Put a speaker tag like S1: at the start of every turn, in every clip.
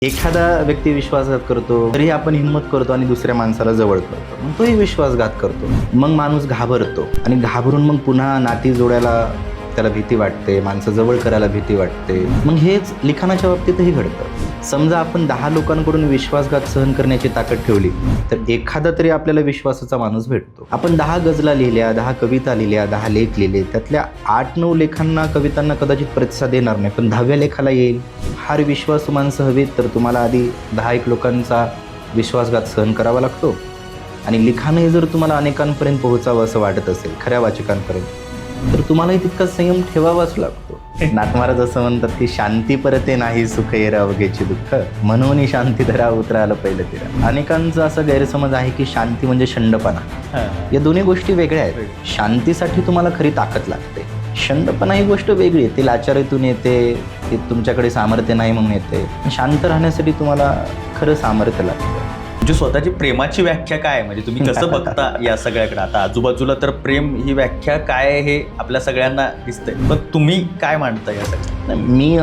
S1: एखादा व्यक्ती विश्वासघात करतो तरी आपण हिंमत करतो आणि दुसऱ्या माणसाला जवळ करतो, मग तोही विश्वासघात करतो. मग माणूस घाबरतो आणि घाबरून मग पुन्हा नाती जोडायला त्याला भीती वाटते, माणसं जवळ करायला भीती वाटते. मग हेच लिखाणाच्या बाबतीतही घडतं. समजा आपण 10 लोकांकडून विश्वासघात सहन करण्याची ताकद ठेवली तर एखादा तरी आपल्याला विश्वासाचा माणूस भेटतो. आपण 10 गजला लिहिल्या, 10 कविता लिहिल्या, 10 लेख लिहिले, त्यातल्या 8-9 लेखांना, कवितांना कदाचित प्रतिसाद येणार नाही, पण 10व्या लेखाला येईल. फार विश्वासू माणसं हवीत तर तुम्हाला आधी 10 लोकांचा विश्वासघात सहन करावा लागतो. आणि लिखाणही जर तुम्हाला अनेकांपर्यंत पोहोचावं असं वाटत असेल, खऱ्या वाचकांपर्यंत, तर तुम्हालाही तितका संयम ठेवावाच लागतो. नाथमहाराज असं म्हणतात की शांती परते नाही सुख येर अवघेची दुःख, म्हणून शांती धरा उतरायला पहिलं तिरा. अनेकांचा असा गैरसमज आहे की शांती म्हणजे शंडपणा. या दोन्ही गोष्टी वेगळ्या आहेत. शांतीसाठी तुम्हाला खरी ताकद लागते, शंडपणा ही गोष्ट वेगळी आहे, ती लाचारीतून येते, ती तुमच्याकडे सामर्थ्य नाही म्हणून येते. शांत राहण्यासाठी तुम्हाला खरं सामर्थ्य लागतं.
S2: म्हणजे स्वतःची प्रेमाची व्याख्या काय आहे, म्हणजे तुम्ही कसं बघता या सगळ्याकडे? आता आजूबाजूला तर प्रेम ही व्याख्या काय आहे हे आपल्या सगळ्यांना दिसतंय, पण तुम्ही काय मांडता या सगळ्या?
S1: मी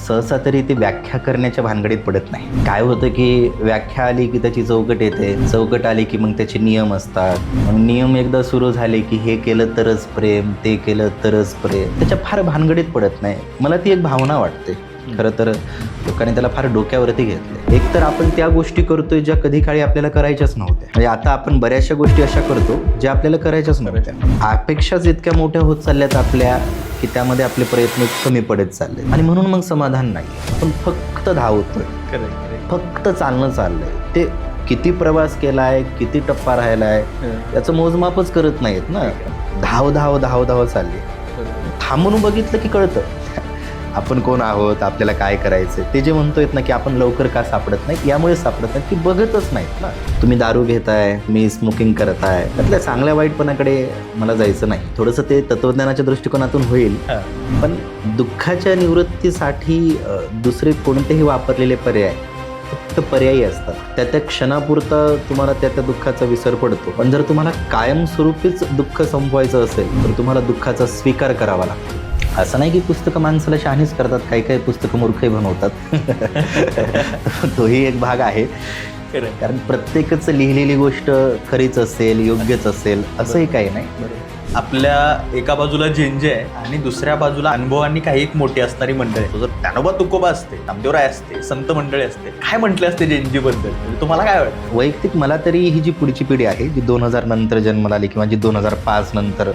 S1: सहसा तरी ते व्याख्या करण्याच्या भानगडीत पडत नाही. काय होतं की व्याख्या आली की त्याची चौकट येते, चौकट आली की मग त्याचे नियम असतात. मग नियम एकदा सुरू झाले की हे केलं तरच प्रेम, ते केलं तरच प्रेम, त्याच्या फार भानगडीत पडत नाही. मला ती एक भावना वाटते. खरं तर लोकांनी त्याला फार डोक्यावरती घेतलं. एक तर आपण त्या गोष्टी करतोय ज्या कधी काळी आपल्याला करायच्याच नव्हत्या. म्हणजे आता आपण बऱ्याचशा गोष्टी अशा करतो ज्या आपल्याला करायच्याच नव्हत्या. अपेक्षाच इतक्या मोठ्या होत चालल्यात आपल्या की त्यामध्ये आपले प्रयत्न कमी पडत चालले आणि म्हणून मग समाधान नाही. आपण फक्त धावतोय, फक्त चाललंय. ते किती प्रवास केलाय, किती टप्पा राहिलाय याचं मोजमापच करत नाहीत ना. धाव धाव धाव धाव चालली. थांबून बघितलं की कळतं आपण कोण आहोत, आपल्याला काय करायचं. ते जे म्हणतोय ना की आपण लवकर का सापडत नाही, यामुळे सापडत नाही की बघतच नाहीत ना. तुम्ही दारू घेताय, मी स्मोकिंग करताय, त्यातल्या चांगल्या वाईटपणाकडे मला जायचं नाही. थोडंसं ते तत्वज्ञानाच्या दृष्टिकोनातून होईल, पण दुःखाच्या निवृत्तीसाठी दुसरे कोणतेही वापरलेले पर्याय फक्त पर्यायी असतात. त्या क्षणापुरता तुम्हाला त्या दुःखाचा विसर पडतो. पण जर तुम्हाला कायमस्वरूपीच दुःख संपवायचं असेल तर तुम्हाला दुःखाचा स्वीकार करावा लागतो. असं नाही की पुस्तकं माणसाला शहाणीच करतात, काही पुस्तकं मूर्खही बनवतात. तोही एक भाग आहे. कारण प्रत्येकच लिहिलेली गोष्ट खरीच असेल, योग्यच असेल असंही काही नाही.
S2: आपल्या एका बाजूला झेंजे आहे आणि दुसऱ्या बाजूला अनुभवांनी काही एक मोठी असणारी मंडळी आहे. जर ज्ञानोबा तुकोबा असते, नामदेवराय असते, संत मंडळी असते, काय म्हटले असते झेंजीबद्दल? म्हणजे तुम्हाला काय वाटतं?
S1: वैयक्तिक मला तरी ही जी पुढची पिढी आहे, जी 2000 नंतर जन्माला आली किंवा जी 2005 नंतर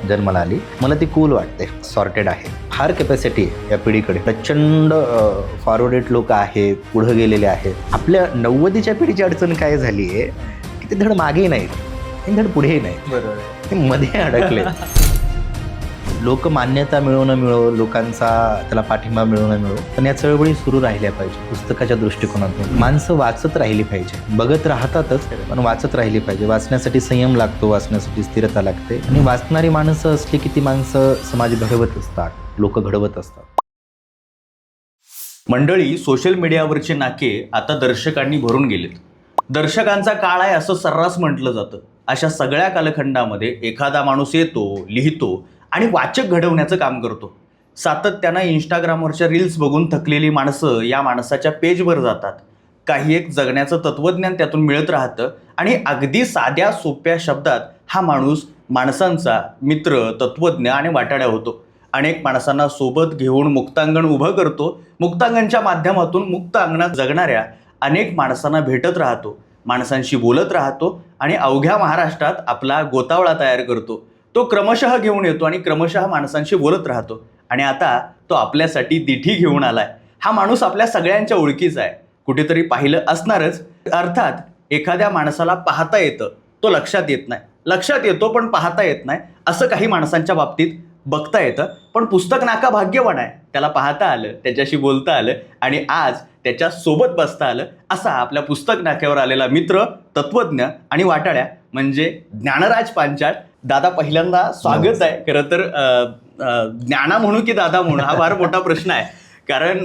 S1: जन्माला आली, मला ती कूल वाटते, सॉर्टेड आहे. फार कॅपॅसिटी आहे या पिढीकडे. प्रचंड फॉरवर्डेड लोक आहेत, पुढे गेलेले आहेत. आपल्या 90च्या पिढीची अडचण काय झाली आहे की ते धड मागे नाहीत, धड पुढेही नाही,
S2: बरोबर,
S1: ते मध्ये अडकले. लोक मान्यता मिळो न मिळो, लोकांचा त्याला पाठिंबा मिळो न मिळो, पण या चळवळी सुरू राहिल्या पाहिजे. पुस्तकाच्या दृष्टिकोनातून माणसं वाचत राहिली पाहिजे. बघत राहतातच, पण वाचत राहिली पाहिजे. वाचण्यासाठी संयम लागतो, वाचण्यासाठी स्थिरता लागते. आणि वाचणारी माणसं असली की ती माणसं समाज घडवत असतात, लोक घडवत असतात.
S2: मंडळी, सोशल मीडियावरचे नाके आता दर्शकांनी भरून गेलेत. दर्शकांचा काळ आहे असं सर्रास म्हटलं जातं. अशा सगळ्या कालखंडामध्ये एखादा माणूस येतो, लिहितो आणि वाचक घडवण्याचं काम करतो. सातत्यानं इंस्टाग्रामवरच्या रील्स बघून थकलेली माणसं या माणसाच्या पेजवर जातात. काही एक जगण्याचं तत्त्वज्ञान त्यातून मिळत राहतं आणि अगदी साध्या सोप्या शब्दात हा माणूस माणसांचा मित्र, तत्त्वज्ञ आणि वाटाड्या होतो. अनेक माणसांना सोबत घेऊन मुक्तांगण उभं करतो. मुक्तांगणच्या माध्यमातून मुक्त अंगणात जगणाऱ्या अनेक माणसांना भेटत राहतो, माणसांशी बोलत राहतो आणि अवघ्या महाराष्ट्रात आपला गोतावळा तयार करतो. तो क्रमशः घेऊन येतो आणि क्रमशः माणसांशी बोलत राहतो. आणि आता तो आपल्यासाठी दिठी घेऊन आलाय. हा माणूस आपल्या सगळ्यांच्या ओळखीचा आहे, कुठेतरी पाहिलं असणारच. अर्थात एखाद्या माणसाला पाहता येतं, तो लक्षात येत नाही. लक्षात येतो पण पाहता येत नाही, असं काही माणसांच्या बाबतीत बघता येतं. पण पुस्तक नाका भाग्यवान आहे, त्याला पाहता आलं, त्याच्याशी बोलता आलं आणि आज त्याच्या सोबत बसता आलं. असा आपल्या पुस्तक नाक्यावर आलेला मित्र, तत्त्वज्ञ आणि वाटाड्या म्हणजे ज्ञानराज पांचाळ. दादा, पहिल्यांदा स्वागत आहे. खरं तर ज्ञाना म्हणू की दादा म्हणू हा फार मोठा प्रश्न आहे. कारण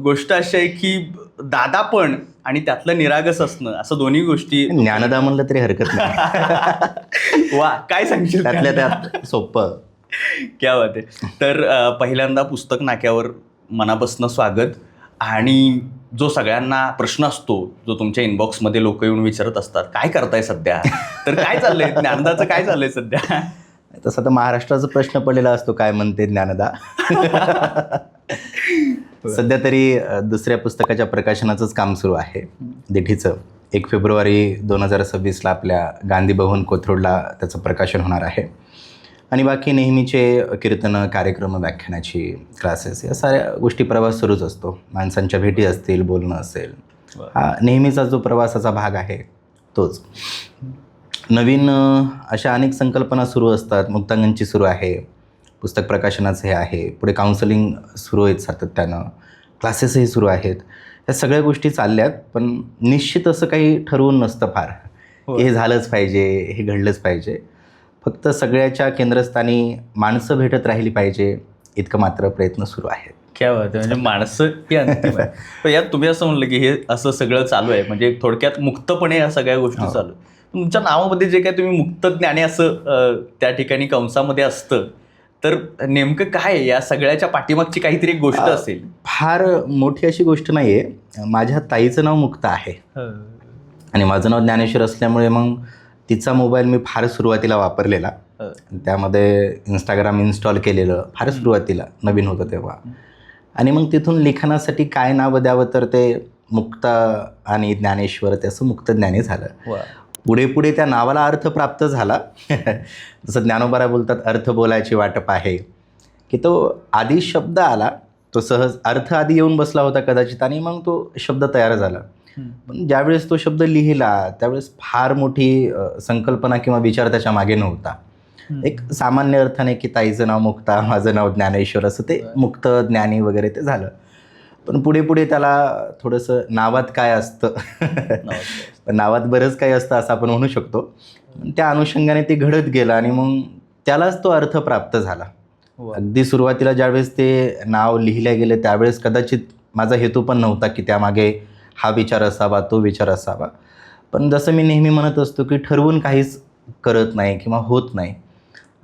S2: गोष्ट अशी आहे की दादा पण आणि त्यातलं निरागस असणं, असं दोन्ही गोष्टी.
S1: ज्ञानदा म्हणलं तरी हरकत नाही.
S2: वा, काय सांगशील?
S1: त्यातल्या त्यात सोपं.
S2: क्या बात आहे. तर पहिल्यांदा पुस्तक नाक्यावर मनापासून स्वागत. आणि जो सगळ्यांना प्रश्न असतो, जो तुमच्या इनबॉक्समध्ये लोक येऊन विचारत असतात, काय करताय सध्या, तर काय चाललंय ज्ञानदाचं, काय चाललंय सध्या?
S1: तसं तर महाराष्ट्राचा प्रश्न पडलेला असतो, काय म्हणते ज्ञानदा. सध्या तरी दुसऱ्या पुस्तकाच्या प्रकाशनाचंच काम सुरू आहे, दिठीचं. 1 फेब्रुवारी 2026 आपल्या गांधी भवन कोथरूडला त्याचं प्रकाशन होणार आहे. आणि बाकी नेहमीचे कीर्तनं, कार्यक्रम, व्याख्यानाची क्लासेस, या साऱ्या गोष्टी प्रवास सुरूच असतो. माणसांच्या भेटी असतील, बोलणं असेल, हा नेहमीचा जो प्रवासाचा भाग आहे तोच. नवीन अशा अनेक संकल्पना सुरू असतात. मुक्तांगणची सुरू आहे, पुस्तक प्रकाशनाचं हे आहे, पुढे काउन्सिलिंग सुरू आहेत सातत्यानं, क्लासेसही सुरू आहेत. या सगळ्या गोष्टी चालल्यात, पण निश्चित असं काही ठरवून नसतं फार की हे झालंच पाहिजे, हे घडलंच पाहिजे. फक्त सगळ्याच्या केंद्रस्थानी माणसं भेटत राहिली पाहिजे, इतकं मात्र प्रयत्न सुरू आहेत.
S2: क्या बात आहे, म्हणजे माणसं ही अंतिम आहे. पण यात तुम्ही असं म्हणलं की हे असं सगळं चालू आहे, म्हणजे थोडक्यात मुक्तपणे या सगळ्या गोष्टी चालू आहेत. तुमच्या नावामध्ये जे काय तुम्ही मुक्त ज्ञानी असं त्या ठिकाणी कंसामध्ये असतं, तर नेमकं काय आहे? या सगळ्याच्या पाठीमागची काहीतरी एक गोष्ट असेल.
S1: फार मोठी अशी गोष्ट नाही आहे. माझ्या ताईचं नाव मुक्ता आहे आणि माझं नाव ज्ञानेश्वर असल्यामुळे मग तिचा मोबाईल मी फार सुरुवातीला वापरलेला. त्यामध्ये इंस्टाग्राम इन्स्टॉल केलेलं फार सुरुवातीला, नवीन होतं तेव्हा. आणि मग तिथून लिखाणासाठी काय नाव द्यावं, तर ते मुक्ता आणि ज्ञानेश्वर, त्याचं मुक्त ज्ञानी झालं. पुढे पुढे त्या नावाला अर्थ प्राप्त झाला. जसं ज्ञानोबारा बोलतात, अर्थ बोलायची वाटप आहे, की तो आधी शब्द आला, तो सहज अर्थ आधी येऊन बसला होता कदाचित, आणि मग तो शब्द तयार झाला. पण ज्यावेळेस तो शब्द लिहिला त्यावेळेस फार मोठी संकल्पना किंवा विचार त्याच्या मागे नव्हता. एक सामान्य अर्थाने की ताईचं नाव मुक्ता, माझं नाव ज्ञानेश्वर, असं ते मुक्त ज्ञानी वगैरे ते झालं. पण पुढे पुढे त्याला थोडंसं नावात काय असतं, पण नावात बरंच काही असतं असं आपण म्हणू शकतो. त्या अनुषंगाने ते घडत गेलं आणि मग त्यालाच तो अर्थ प्राप्त झाला. अगदी सुरुवातीला ज्यावेळेस ते नाव लिहिल्या गेलं त्यावेळेस कदाचित माझा हेतू पण नव्हता की त्यामागे हा विचार असावा, तो विचार असावा. पण जसं मी नेहमी म्हणत असतो की ठरवून काहीच करत नाही किंवा होत नाही.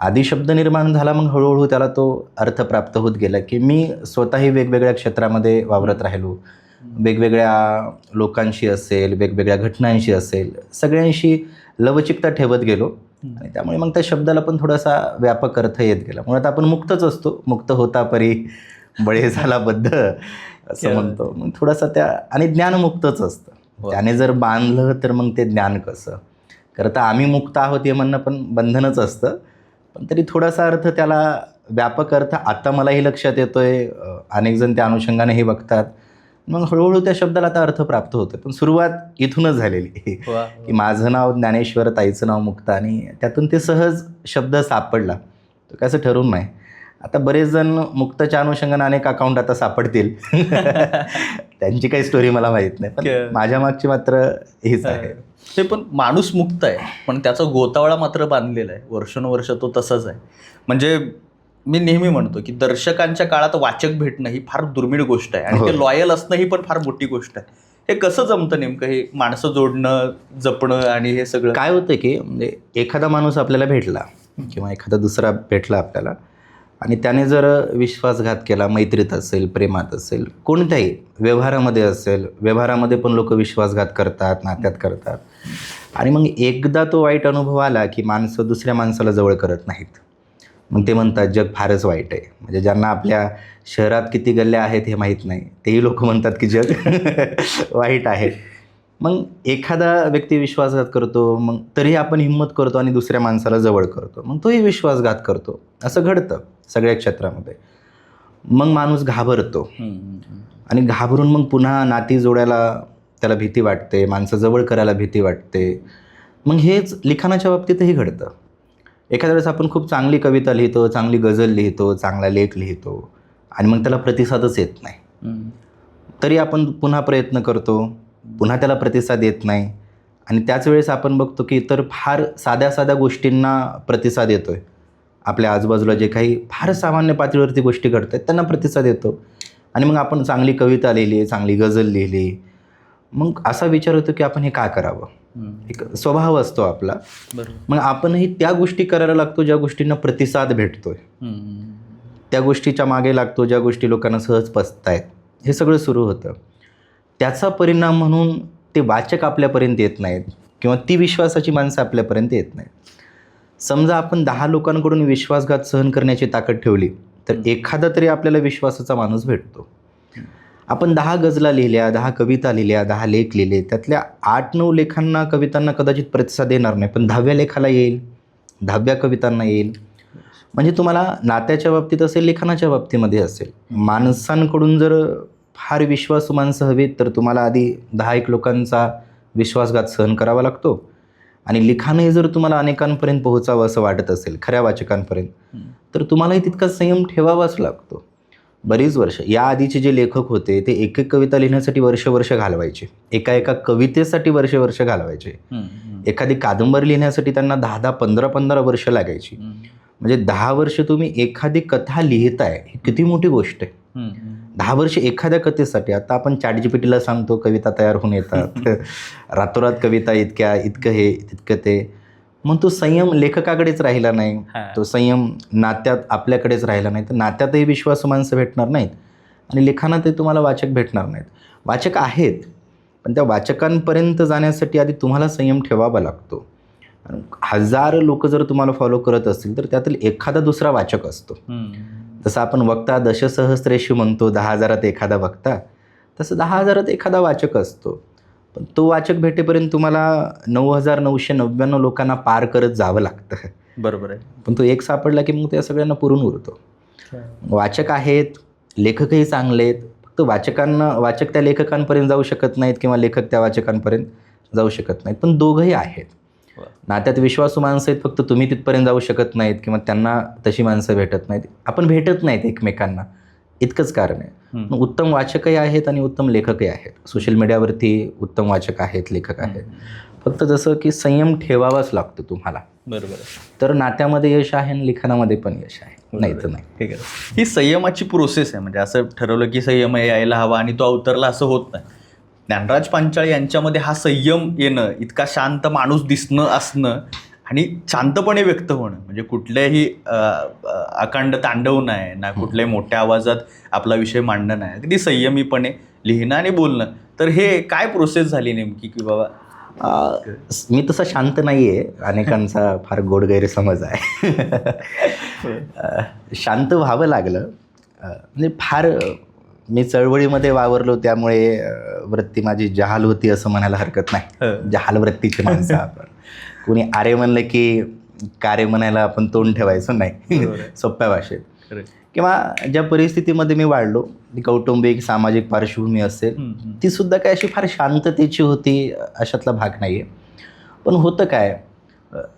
S1: आधी शब्द निर्माण झाला, मग हळूहळू त्याला तो अर्थ प्राप्त होत गेला. की मी स्वतःही वेगवेगळ्या क्षेत्रामध्ये वावरत राहिलो, वेगवेगळ्या लोकांशी असेल, वेगवेगळ्या घटनांशी असेल, सगळ्यांशी लवचिकता ठेवत गेलो. आणि त्यामुळे मग त्या शब्दाला पण थोडासा व्यापक अर्थ येत गेला. मुळात आपण मुक्तच असतो, मुक्त होता परी बळे झाला बद्ध असं म्हणतो. मग थोडासा त्या, आणि ज्ञानमुक्तच असतं. त्याने जर बांधलं तर मग ते ज्ञान कसं करता. आम्ही मुक्त आहोत हे म्हणणं पण बंधनच असतं, पण तरी थोडासा अर्थ त्याला, व्यापक अर्थ आता मलाही लक्षात येतोय, अनेक जण त्या अनुषंगाने हे बघतात. मग हळूहळू त्या शब्दाला आता अर्थ प्राप्त होतो. पण सुरुवात इथूनच झालेली की माझं नाव ज्ञानेश्वर, ताईचं नाव मुक्ता, आणि त्यातून ते सहज शब्द सापडला. तो कसं ठरवून नाही. आता बरेच जण मुक्तच्या अनुषंगाने अनेक अकाउंट आता सापडतील. त्यांची काही स्टोरी मला माहीत नाही, पण माझ्या मागची मात्र हीच आहे.
S2: ते पण माणूस मुक्त आहे, पण त्याचा गोतावळा मात्र बांधलेला आहे. वर्षानुवर्ष तो तसाच आहे. म्हणजे मी नेहमी म्हणतो की दर्शकांच्या काळात वाचक भेटणं ही फार दुर्मिळ गोष्ट आहे, आणि ते लॉयल असणं ही पण फार मोठी गोष्ट आहे. हे कसं जमतं नेमकं, हे माणसं जोडणं, जपणं आणि हे सगळं?
S1: काय होतं की म्हणजे एखादा माणूस आपल्याला भेटला किंवा एखादा दुसरा भेटला आपल्याला, आणि त्याने जर विश्वासघात केला, मैत्रीत असेल, प्रेमात असेल, कोणत्याही व्यवहारामध्ये असेल, व्यवहारामध्ये पण लोक विश्वासघात करतात, नात्यात करतात. आणि मग एकदा तो वाईट अनुभव आला की माणसं दुसऱ्या माणसाला जवळ करत नाहीत. मग ते म्हणतात जग फारच वाईट आहे. म्हणजे ज्यांना आपल्या शहरात किती गल्ल्या आहेत हे माहीत नाही, तेही लोक म्हणतात की जग वाईट आहे. मग एखादा व्यक्ती विश्वासघात करतो, मग तरी आपण हिंमत करतो आणि दुसऱ्या माणसाला जवळ करतो, मग तोही विश्वासघात करतो. असं घडतं सगळ्या क्षेत्रामध्ये. मग माणूस घाबरतो, आणि घाबरून मग पुन्हा नाती जोडायला त्याला भीती वाटते, माणसं जवळ करायला भीती वाटते. मग हेच लिखाणाच्या बाबतीतही घडतं. एखाद्या वेळेस आपण खूप चांगली कविता लिहितो, चांगली गझल लिहितो, चांगला लेख लिहितो, आणि मग त्याला प्रतिसादच येत नाही. तरी आपण पुन्हा प्रयत्न करतो, पुन्हा त्याला प्रतिसाद येत नाही. आणि त्याच वेळेस आपण बघतो की इतर फार साध्या साध्या गोष्टींना प्रतिसाद येतो आहे. आपल्या आजूबाजूला जे काही फार सामान्य पातळीवरती गोष्टी घडत आहेत त्यांना प्रतिसाद येतो. आणि मग आपण चांगली कविता लिहिली, चांगली गझल लिहिली, मग असा विचार होतो की आपण हे का करावं. एक स्वभाव असतो आपला. मग आपणही त्या गोष्टी करायला लागतो ज्या गोष्टींना प्रतिसाद भेटतोय, त्या गोष्टीच्या मागे लागतो ज्या गोष्टी लोकांना सहज पचतायत. हे सगळं सुरू होतं. त्याचा परिणाम म्हणून ते वाचक आपल्यापर्यंत येत नाहीत किंवा ती विश्वासाची माणसं आपल्यापर्यंत येत नाहीत. समजा आपण 10 लोकांकडून विश्वासघात सहन करण्याची ताकद ठेवली तर एखादा तरी आपल्याला विश्वासाचा माणूस भेटतो. आपण 10 गझला लिहिल्या, 10 कविता लिहिल्या, 10 लेख लिहिले, त्यातल्या 8-9 लेखांना, कवितांना कदाचित प्रतिसाद येणार नाही, पण 10व्या लेखाला येईल, 10व्या कवितांना येईल. म्हणजे तुम्हाला नात्याच्या बाबतीत असेल, लेखनाच्या बाबतीमध्ये असेल, माणसांकडून जर फार विश्वासू माणसं हवीत तर तुम्हाला आधी 10-1 लोकांचा विश्वासघात सहन करावा लागतो. आणि लिखाणही जर तुम्हाला अनेकांपर्यंत पोहोचावं असं वाटत असेल, खऱ्या वाचकांपर्यंत, तर तुम्हालाही तितका संयम ठेवावाच लागतो. बरीच वर्ष या आधीचे जे लेखक होते ते एक कविता लिहिण्यासाठी वर्ष घालवायचे, एका कवितेसाठी वर्ष घालवायचे. एखादी कादंबरी लिहिण्यासाठी त्यांना 10-10, 15-15 वर्ष लागायची. म्हणजे 10 वर्ष तुम्ही एखादी कथा लिहिताय, ही किती मोठी गोष्ट आहे. 10 वर्ष एखाद्या कथेसाठी. आता आपण ChatGPTला सांगतो कविता तयार होऊन येतात, रातोरात कविता, इतकं हे तितकं ते. मग तो संयम लेखकाकडेच राहिला नाही, तो संयम नात्यात आपल्याकडेच राहिला नाही, तर नात्यातही विश्वासू माणसं भेटणार नाहीत आणि लिखाणातही तुम्हाला वाचक भेटणार नाहीत. वाचक आहेत, पण त्या वाचकांपर्यंत जाण्यासाठी आधी तुम्हाला संयम ठेवावा लागतो. 1000 लोक जर तुम्हाला फॉलो करत असतील तर त्यातील एखादा दुसरा वाचक असतो. जसं आपण वक्ता दशसहस्रेषु म्हणतो, 10,000त एखादा वक्ता, तसं 10,000त एखादा वाचक असतो. पण तो वाचक भेटेपर्यंत तुम्हाला 9,999 लोकांना पार करत जावं लागतं.
S2: बरोबर आहे.
S1: पण तो एक सापडला की मग त्या सगळ्यांना पुरून उरतो. वाचक आहेत, लेखकही चांगले आहेत, फक्त वाचक त्या लेखकांपर्यंत जाऊ शकत नाहीत किंवा लेखक त्या वाचकांपर्यंत जाऊ शकत नाहीत, पण दोघंही आहेत. नात्यात विश्वासू माणसं आहेत, फक्त तुम्ही तिथपर्यंत जाऊ शकत नाहीत किंवा त्यांना तशी माणसं भेटत नाहीत, आपण भेटत नाहीत एकमेकांना, इतकंच कारण आहे. उत्तम वाचकही आहेत आणि उत्तम लेखकही आहेत. सोशल मीडियावरती उत्तम वाचक आहेत, लेखक आहेत, फक्त जसं की संयम ठेवावाच लागतो तुम्हाला.
S2: बरोबर.
S1: तर नात्यामध्ये यश आहे आणि लिखाणामध्ये पण यश आहे, नाही तर नाही.
S2: ठीक आहे. ही संयमाची प्रोसेस आहे. म्हणजे असं ठरवलं की संयम यायला हवा आणि तो अवतरला असं होत नाही. ज्ञानराज पांचाळ यांच्यामध्ये हा संयम येणं, इतका शांत माणूस दिसणं, असणं आणि शांतपणे व्यक्त होणं, म्हणजे कुठल्याही अखंड तांडव नाही ना, कुठल्याही मोठ्या आवाजात आपला विषय मांडणं नाही, अगदी संयमीपणे लिहिणं आणि बोलणं. तर हे काय प्रोसेस झाली नेमकी की बाबा?
S1: मी तसा शांत नाही आहे, अनेकांचा फार गोड गैरसमज आहे. शांत व्हावं लागलं. म्हणजे फार मी चळवळीमध्ये वावरलो, त्यामुळे वृत्ती माझी जहाल होती असं म्हणायला हरकत नाही. जहाल वृत्तीची माणसं आपण. कोणी आरे म्हणलं की कारे म्हणायला आपण तोंड ठेवायचं नाही, सोप्या भाषेत. किंवा ज्या परिस्थितीमध्ये मी वाढलो, ती कौटुंबिक सामाजिक पार्श्वभूमी असेल, ती सुद्धा काय अशी फार शांततेची होती अशातला भाग नाही आहे. पण होतं काय,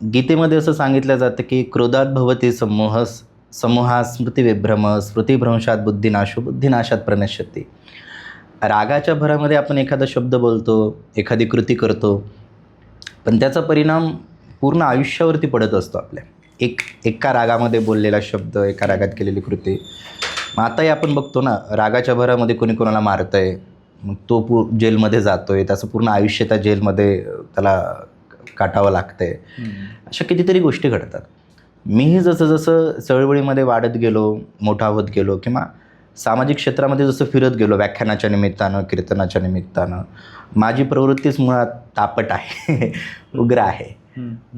S1: गीतेमध्ये असं सांगितलं जातं की क्रोधात भवती समूहा स्मृतिविभ्रम, स्मृतिभ्रंशात बुद्धिनाशो, बुद्धिनाशात प्रणश्यती. रागाच्या भरामध्ये आपण एखादा शब्द बोलतो, एखादी कृती करतो, पण त्याचा परिणाम पूर्ण आयुष्यावरती पडत असतो आपल्या. एका रागामध्ये बोललेला शब्द, एका रागात केलेली कृती. मग आताही आपण बघतो ना, रागाच्या भरामध्ये कोणी कोणाला मारतंय, मग तो जेलमध्ये जातोय, त्याचं पूर्ण आयुष्य त्या जेलमध्ये त्याला काटावं लागतंय. अशा कितीतरी गोष्टी घडतात. मीही जसं चळवळीमध्ये वाढत गेलो, मोठा होत गेलो किंवा सामाजिक क्षेत्रामध्ये जसं फिरत गेलो, व्याख्यानाच्या निमित्तानं, कीर्तनाच्या निमित्तानं, माझी प्रवृत्तीच मुळात तापट आहे, उग्र आहे.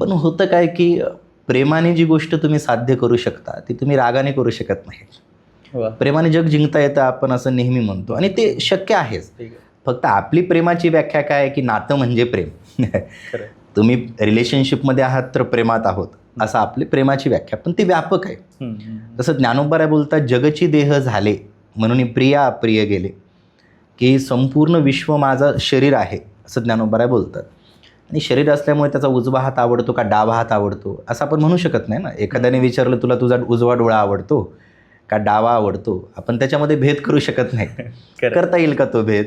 S1: पण होतं काय की प्रेमाने जी गोष्ट तुम्ही साध्य करू शकता ती तुम्ही रागाने करू शकत नाही. प्रेमाने जग जिंकता येतं आपण असं नेहमी म्हणतो आणि ते शक्य आहेच. फक्त आपली प्रेमाची व्याख्या काय की नातं म्हणजे प्रेम. तुम्ही रिलेशनशिपमध्ये आहात तर प्रेमात आहोत असं आपली प्रेमाची व्याख्या, पण ती व्यापक आहे. तसं ज्ञानोबा बोलतात, जगची देह झाले म्हणून प्रिया अप्रिय गेले, की संपूर्ण विश्व माझं शरीर आहे असं ज्ञानोबा बोलतात. आणि शरीर असल्यामुळे त्याचा उजवा हात आवडतो का डावा हात आवडतो असं आपण म्हणू शकत नाही ना. एखाद्याने विचारलं तुला तुझा उजवा डोळा आवडतो का डावा आवडतो, आपण त्याच्यामध्ये भेद करू शकत नाही. करता येईल का तो भेद?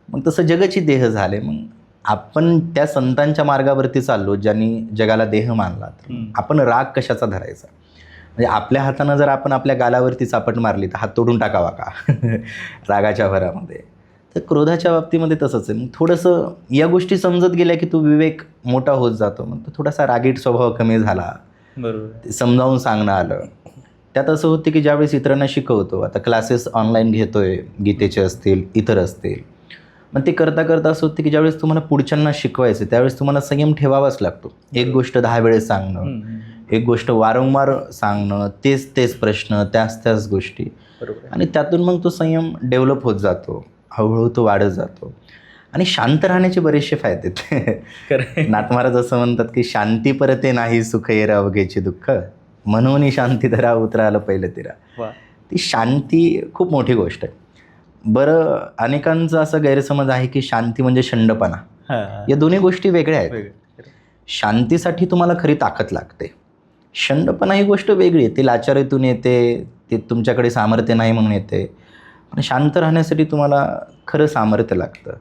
S1: मग तसं जगची देह झाले. मग आपण त्या संतांच्या मार्गावरती चाललो ज्यांनी जगाला देह मानला, तर आपण राग कशाचा धरायचा? म्हणजे आपल्या हातानं जर आपण आपल्या गालावरती चापट मारली तर हात तोडून टाकावा का रागाच्या भरामध्ये? तर क्रोधाच्या बाबतीमध्ये तसंच आहे. मग थोडंसं या गोष्टी समजत गेल्या की तो विवेक मोठा होत जातो. मग तो थोडासा रागीट स्वभाव कमी झाला, बरोबर, समजावून सांगणं आलं. त्यात असं होतं की ज्यावेळेस इतरांना शिकवतो, आता क्लासेस ऑनलाईन घेतोय, गीतेचे असतील, इतर असतील, मग ते करता करता असं होतं की ज्यावेळेस तुम्हाला पुढच्यांना शिकवायचं त्यावेळेस तुम्हाला संयम ठेवावाच लागतो. एक गोष्ट 10 वेळेस सांगणं, एक गोष्ट वारंवार सांगणं, तेच तेच प्रश्न, त्याच गोष्टी,
S2: बरोबर.
S1: आणि त्यातून मग तो संयम डेव्हलप होत जातो, हळूहळू तो वाढत जातो. आणि शांत राहण्याचे बरेचसे फायदे आहेत. नाथ महाराज असं म्हणतात की शांती परते नाही सुख येर अवघेचे दुःख, म्हणून शांती धरा उतरालं पहिलं तिरा. ती शांती खूप मोठी गोष्ट आहे. बरं, अनेकांचा असा गैरसमज आहे की शांती म्हणजे शंडपणा. या दोन्ही गोष्टी वेगळ्या आहेत. शांतीसाठी तुम्हाला खरी ताकद लागते. शंडपणा ही गोष्ट वेगळी आहे, ती लाचारीतून येते, ते तुमच्याकडे सामर्थ्य नाही म्हणून येते. पण शांत राहण्यासाठी तुम्हाला खरं सामर्थ्य लागतं.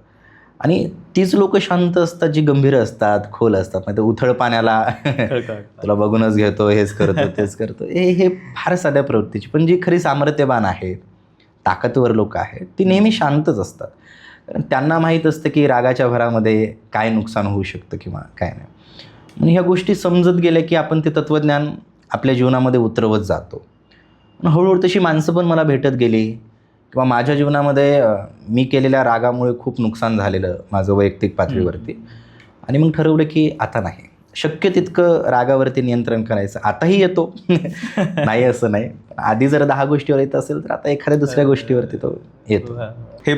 S1: आणि तीच लोक शांत असतात जी गंभीर असतात, खोल असतात. म्हणजे उथळ पाण्याला तुला बघूनच घेतो, हेच करतो, तेच करतो, हे फार साध्या प्रवृत्तीची. पण जी खरी सामर्थ्यवान आहे, ताकदवर लोक आहेत, ती नेहमी शांतच असतात. कारण त्यांना माहीत असतं की रागाच्या भरामध्ये काय नुकसान होऊ शकतं किंवा काय नाही. म्हणून ह्या गोष्टी समजत गेल्या की आपण ते तत्त्वज्ञान आपल्या जीवनामध्ये उतरवत जातो. हळूहळू तशी माणसं पण मला भेटत गेली किंवा माझ्या जीवनामध्ये मी केलेल्या रागामुळे खूप नुकसान झालेलं माझं वैयक्तिक पातळीवरती. आणि मग ठरवलं की आता नाही, शक्य तितकं रागावरती नियंत्रण करायचं. आताही येतो, नाही असं नाही. आधी जर 10 गोष्टीवर येत असेल तर आता एखाद्या दुसऱ्या गोष्टीवरती तो येतो.
S2: हे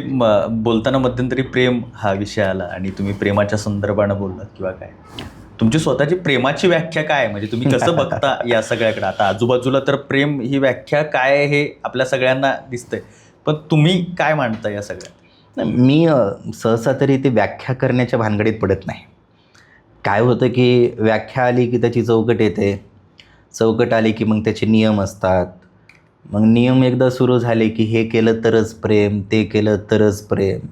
S2: बोलताना मध्यंतरी प्रेम हा विषय आला आणि तुम्ही प्रेमाच्या संदर्भानं बोललात किंवा काय, तुमची स्वतःची प्रेमाची व्याख्या काय, म्हणजे तुम्ही कसं बघता या सगळ्याकडे? आता आजूबाजूला तर प्रेम ही व्याख्या काय हे आपल्या सगळ्यांना दिसतंय, पण तुम्ही काय मांडता या सगळ्यात?
S1: मी सहसा तरी ते व्याख्या करण्याच्या भानगडीत पडत नाही. काय होतं की व्याख्या आली की त्याची चौकट येते, चौकट आली की मग त्याचे नियम असतात, मग नियम एकदा सुरू झाले की हे केलं तरच प्रेम, ते केलं तरच प्रेम,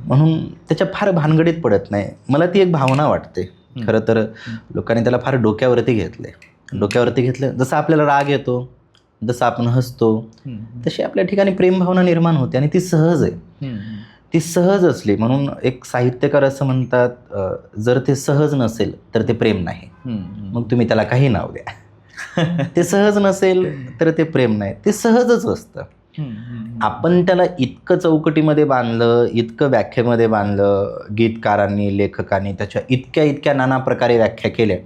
S1: म्हणून त्याच्या फार भानगडीत पडत नाही. मला ती एक भावना वाटते. खरं तर लोकांनी त्याला फार डोक्यावरती घेतलं. जसं आपल्याला राग येतो, जसं आपण हसतो, तशी आपल्या ठिकाणी प्रेमभावना निर्माण होते आणि ती सहज आहे. ती सहज असली म्हणून एक साहित्यकार असं म्हणतात, जर ते सहज नसेल तर ते प्रेम नाही. मग तुम्ही त्याला काही नाव द्या. ते सहज नसेल तर ते प्रेम नाही, ते सहजच असतं. आपण त्याला इतकं चौकटीमध्ये बांधलं, इतकं व्याख्येमध्ये बांधलं, गीतकारांनी, लेखकांनी त्याच्या इतक्या नाना प्रकारे व्याख्या केल्या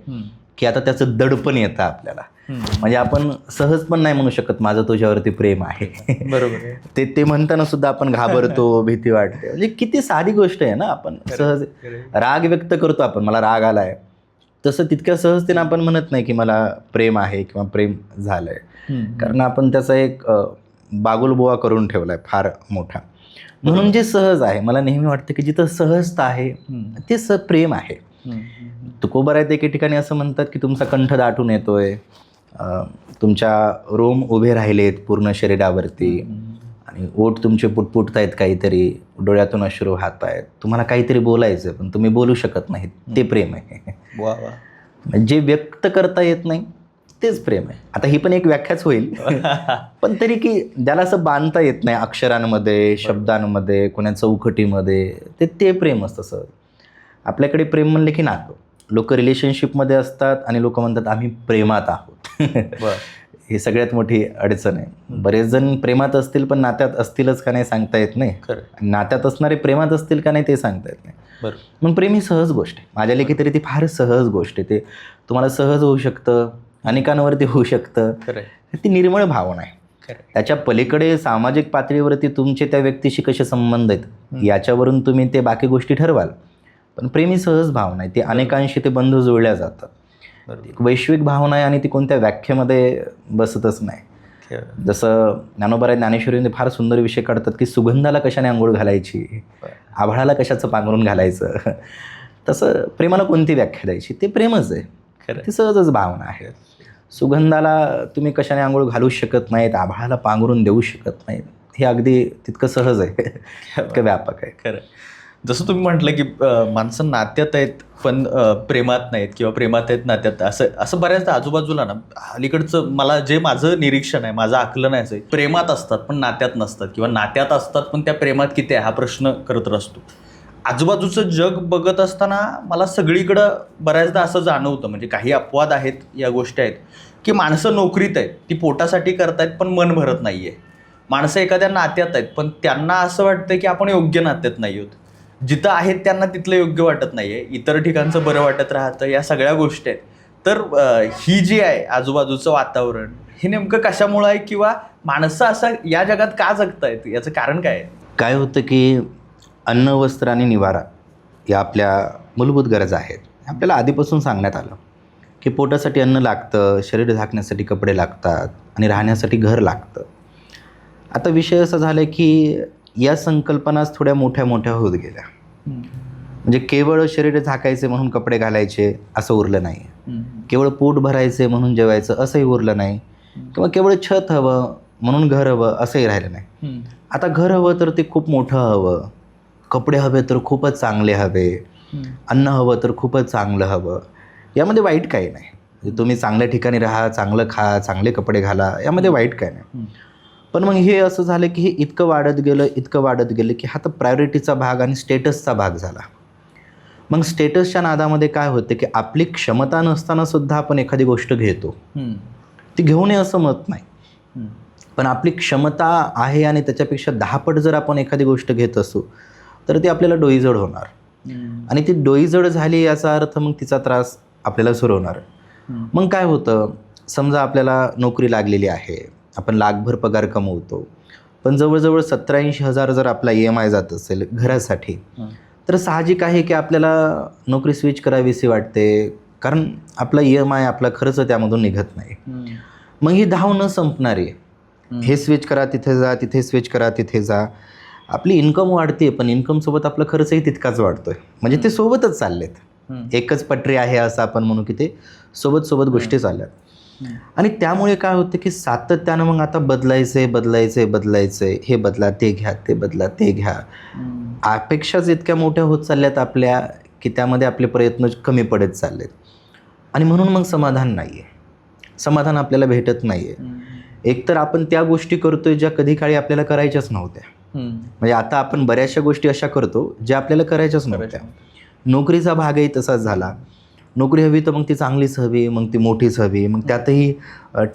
S1: की आता त्याचं दडपण येतं आपल्याला. म्हणजे आपण सहज पण नाही म्हणू शकत माझं तुझ्यावरती प्रेम आहे.
S2: बरोबर.
S1: ते म्हणताना सुद्धा आपण घाबरतो, भीती वाटते. म्हणजे किती साधी गोष्ट आहे ना. आपण सहज राग व्यक्त करतो, आपण मला राग आलाय, तसं तितक्या सहजतेने आपण म्हणत नाही की मला प्रेम आहे किंवा प्रेम झालंय. कारण आपण त्याचा एक बागुलबुवा करून ठेवलाय फार मोठा. म्हणून जे सहज आहे, मला नेहमी वाटतं की जिथं सहजता आहे ते प्रेम आहे. तुकोबारायत एके ठिकाणी असं म्हणतात की तुमचा कंठ दाटून येतोय, तुमच्या रोम उभे राहिलेत पूर्ण शरीरावरती, आणि ओठ तुमचे पुटपुटतायत, काहीतरी डोळ्यातून अश्रू वाहत आहेत, तुम्हाला काहीतरी बोलायचं पण तुम्ही बोलू शकत नाहीत, ते प्रेम आहे. जे व्यक्त करता येत नाही तेच प्रेम आहे. आता ही पण एक व्याख्याच होईल, पण तरी की ज्याला असं बांधता येत नाही अक्षरांमध्ये, शब्दांमध्ये, कोणा चौकटीमध्ये, ते प्रेम असतं. सहज आपल्याकडे प्रेम म्हणले की नातं, लोक रिलेशनशिपमध्ये असतात आणि लोक म्हणतात आम्ही प्रेमात आहोत. ही सगळ्यात मोठी अडचण आहे. बरेच जण प्रेमात असतील पण नात्यात असतीलच का नाही सांगता येत नाही. नात्यात असणारे प्रेमात असतील का नाही ते सांगता येत नाही. मग प्रेम ही सहज गोष्ट आहे. माझ्या लेखी तरी ती फार सहज गोष्ट आहे. ते तुम्हाला सहज होऊ शकतं, अनेकांवरती होऊ शकतं. ती निर्मळ भावना आहे. त्याच्या पलीकडे सामाजिक पातळीवरती तुमचे त्या व्यक्तीशी कसे संबंध आहेत याच्यावरून तुम्ही ते बाकी गोष्टी ठरवाल. पण प्रेम ही सहज भावना आहे. ती अनेकांशी ते बंध जुळल्या जातात. एक वैश्विक भावना आहे आणि ती कोणत्या व्याख्येमध्ये बसतच नाही. जसं ज्ञानोबा ज्ञानेश्वरीने फार सुंदर विषय काढतात की सुगंधाला कशाने आंघोळ घालायची, आभाळाला कशाचं पांघरून घालायचं, तसं प्रेमाला कोणती व्याख्या द्यायची, ते प्रेमच आहे. ती सहजच भावना आहे. सुगंधाला तुम्ही कशाने आंघोळ घालू शकत नाहीत, आभाळाला पांघरून देऊ शकत नाहीत, हे अगदी तितकं सहज आहे, तितकं व्यापक आहे.
S2: खरं. जसं तुम्ही म्हटलं की माणसं नात्यात आहेत पण प्रेमात नाहीत, किंवा प्रेमात आहेत नात्यात, असं बऱ्याचदा आजूबाजूला ना, अलीकडचं मला जे माझं निरीक्षण आहे, माझं आकलन आहे, प्रेमात असतात पण नात्यात नसतात, किंवा नात्यात असतात पण त्या प्रेमात किती आहे हा प्रश्न करत असतो. आजूबाजूचं जग बघत असताना मला सगळीकडं बऱ्याचदा असं जाणवतं, म्हणजे काही अपवाद आहेत, या गोष्टी आहेत की माणसं नोकरीत आहेत, ती पोटासाठी करतायत पण मन भरत नाही आहे. माणसं एखाद्या नात्यात आहेत पण त्यांना असं वाटतं की आपण योग्य नात्यात नाही आहोत. जिथं आहेत त्यांना तिथलं योग्य वाटत नाहीये, इतर ठिकाणचं बरं वाटत राहतं, या सगळ्या गोष्टी आहेत. तर ही जी आहे आजूबाजूचं वातावरण, हे नेमकं कशामुळं आहे किंवा माणसं असं या जगात का जगतायत, याचं कारण काय आहे?
S1: काय होतं की अन्न, वस्त्र आणि निवारा या आपल्या मूलभूत गरजा आहेत. आपल्याला आधीपासून सांगण्यात आलं की पोटासाठी अन्न लागतं, शरीर झाकण्यासाठी कपडे लागतात आणि राहण्यासाठी घर लागतं. आता विषय असा झाला की या संकल्पनाच थोड्या मोठ्या मोठ्या होत गेल्या. म्हणजे केवळ शरीर झाकायचे म्हणून कपडे घालायचे असं उरलं नाही, केवळ पोट भरायचे म्हणून जेवायचं असंही उरलं नाही, किंवा केवळ छत हवं म्हणून घर हवं असंही राहिलं नाही. आता घर हवं तर ते खूप मोठं हवं, कपडे हवे तर खूपच चांगले हवे, अन्न हवं तर खूपच चांगलं हवं. यामध्ये वाईट काही नाही. म्हणजे तुम्ही चांगल्या ठिकाणी राहा, चांगलं खा, चांगले कपडे घाला, यामध्ये वाईट काही नाही. पण मग हे असं झालं की हे इतकं वाढत गेलं की हा तर प्रायोरिटीचा भाग आणि स्टेटसचा भाग झाला. मग स्टेटसच्या नादामध्ये काय होतं की आपली क्षमता नसताना सुद्धा आपण एखादी गोष्ट घेतो. ती घेऊ नये असं मत नाही, पण आपली क्षमता आहे आणि त्याच्यापेक्षा 10 पट जर आपण एखादी गोष्ट घेत असू तर ती आपल्याला डोईजड होणार, आणि ती डोईजड झाली याचा अर्थ मग तिचा त्रास आपल्याला सुरू होणार. मग काय होतं, समजा आपल्याला नोकरी लागलेली आहे, आपण लाखभर पगार कमवतो, पण जवळजवळ 70-80 हजार जर आपला EMI जात असेल घरासाठी, तर साहजिक आहे की आपल्याला नोकरी स्विच करावीशी वाटते, कारण आपला EMI, आपला खर्च त्यामधून निघत नाही. मग ही धाव न संपणारी, हे स्विच करा तिथे जा, तिथे स्विच करा तिथे जा. आपली इन्कम वाढते, पण इन्कमसोबत आपला खर्चही तितकाच वाढतोय. म्हणजे ते सोबतच चाललेत, एकच पटरी आहे असं आपण म्हणू की ते सोबत सोबत गोष्टी चालल्यात. आणि त्यामुळे काय होतं की सातत्यानं मग आता बदलायचंय, हे बदला, ते घ्या, ते बदला, ते घ्या. अपेक्षाच इतक्या मोठ्या होत चालल्यात आपल्या की त्यामध्ये आपले प्रयत्न कमी पडत चाललेत, आणि म्हणून मग समाधान नाही आहे. समाधान आपल्याला भेटत नाही आहे. एकतर आपण त्या गोष्टी करतोय ज्या कधी काळी आपल्याला करायच्याच नव्हत्या. म्हणजे आता आपण बऱ्याचशा गोष्टी अशा करतो ज्या आपल्याला करायच्याच नव्हत्या. नोकरीचा भागही तसाच झाला. नोकरी हवी तर मग ती चांगलीच हवी, मग ती मोठीच हवी, मग त्यातही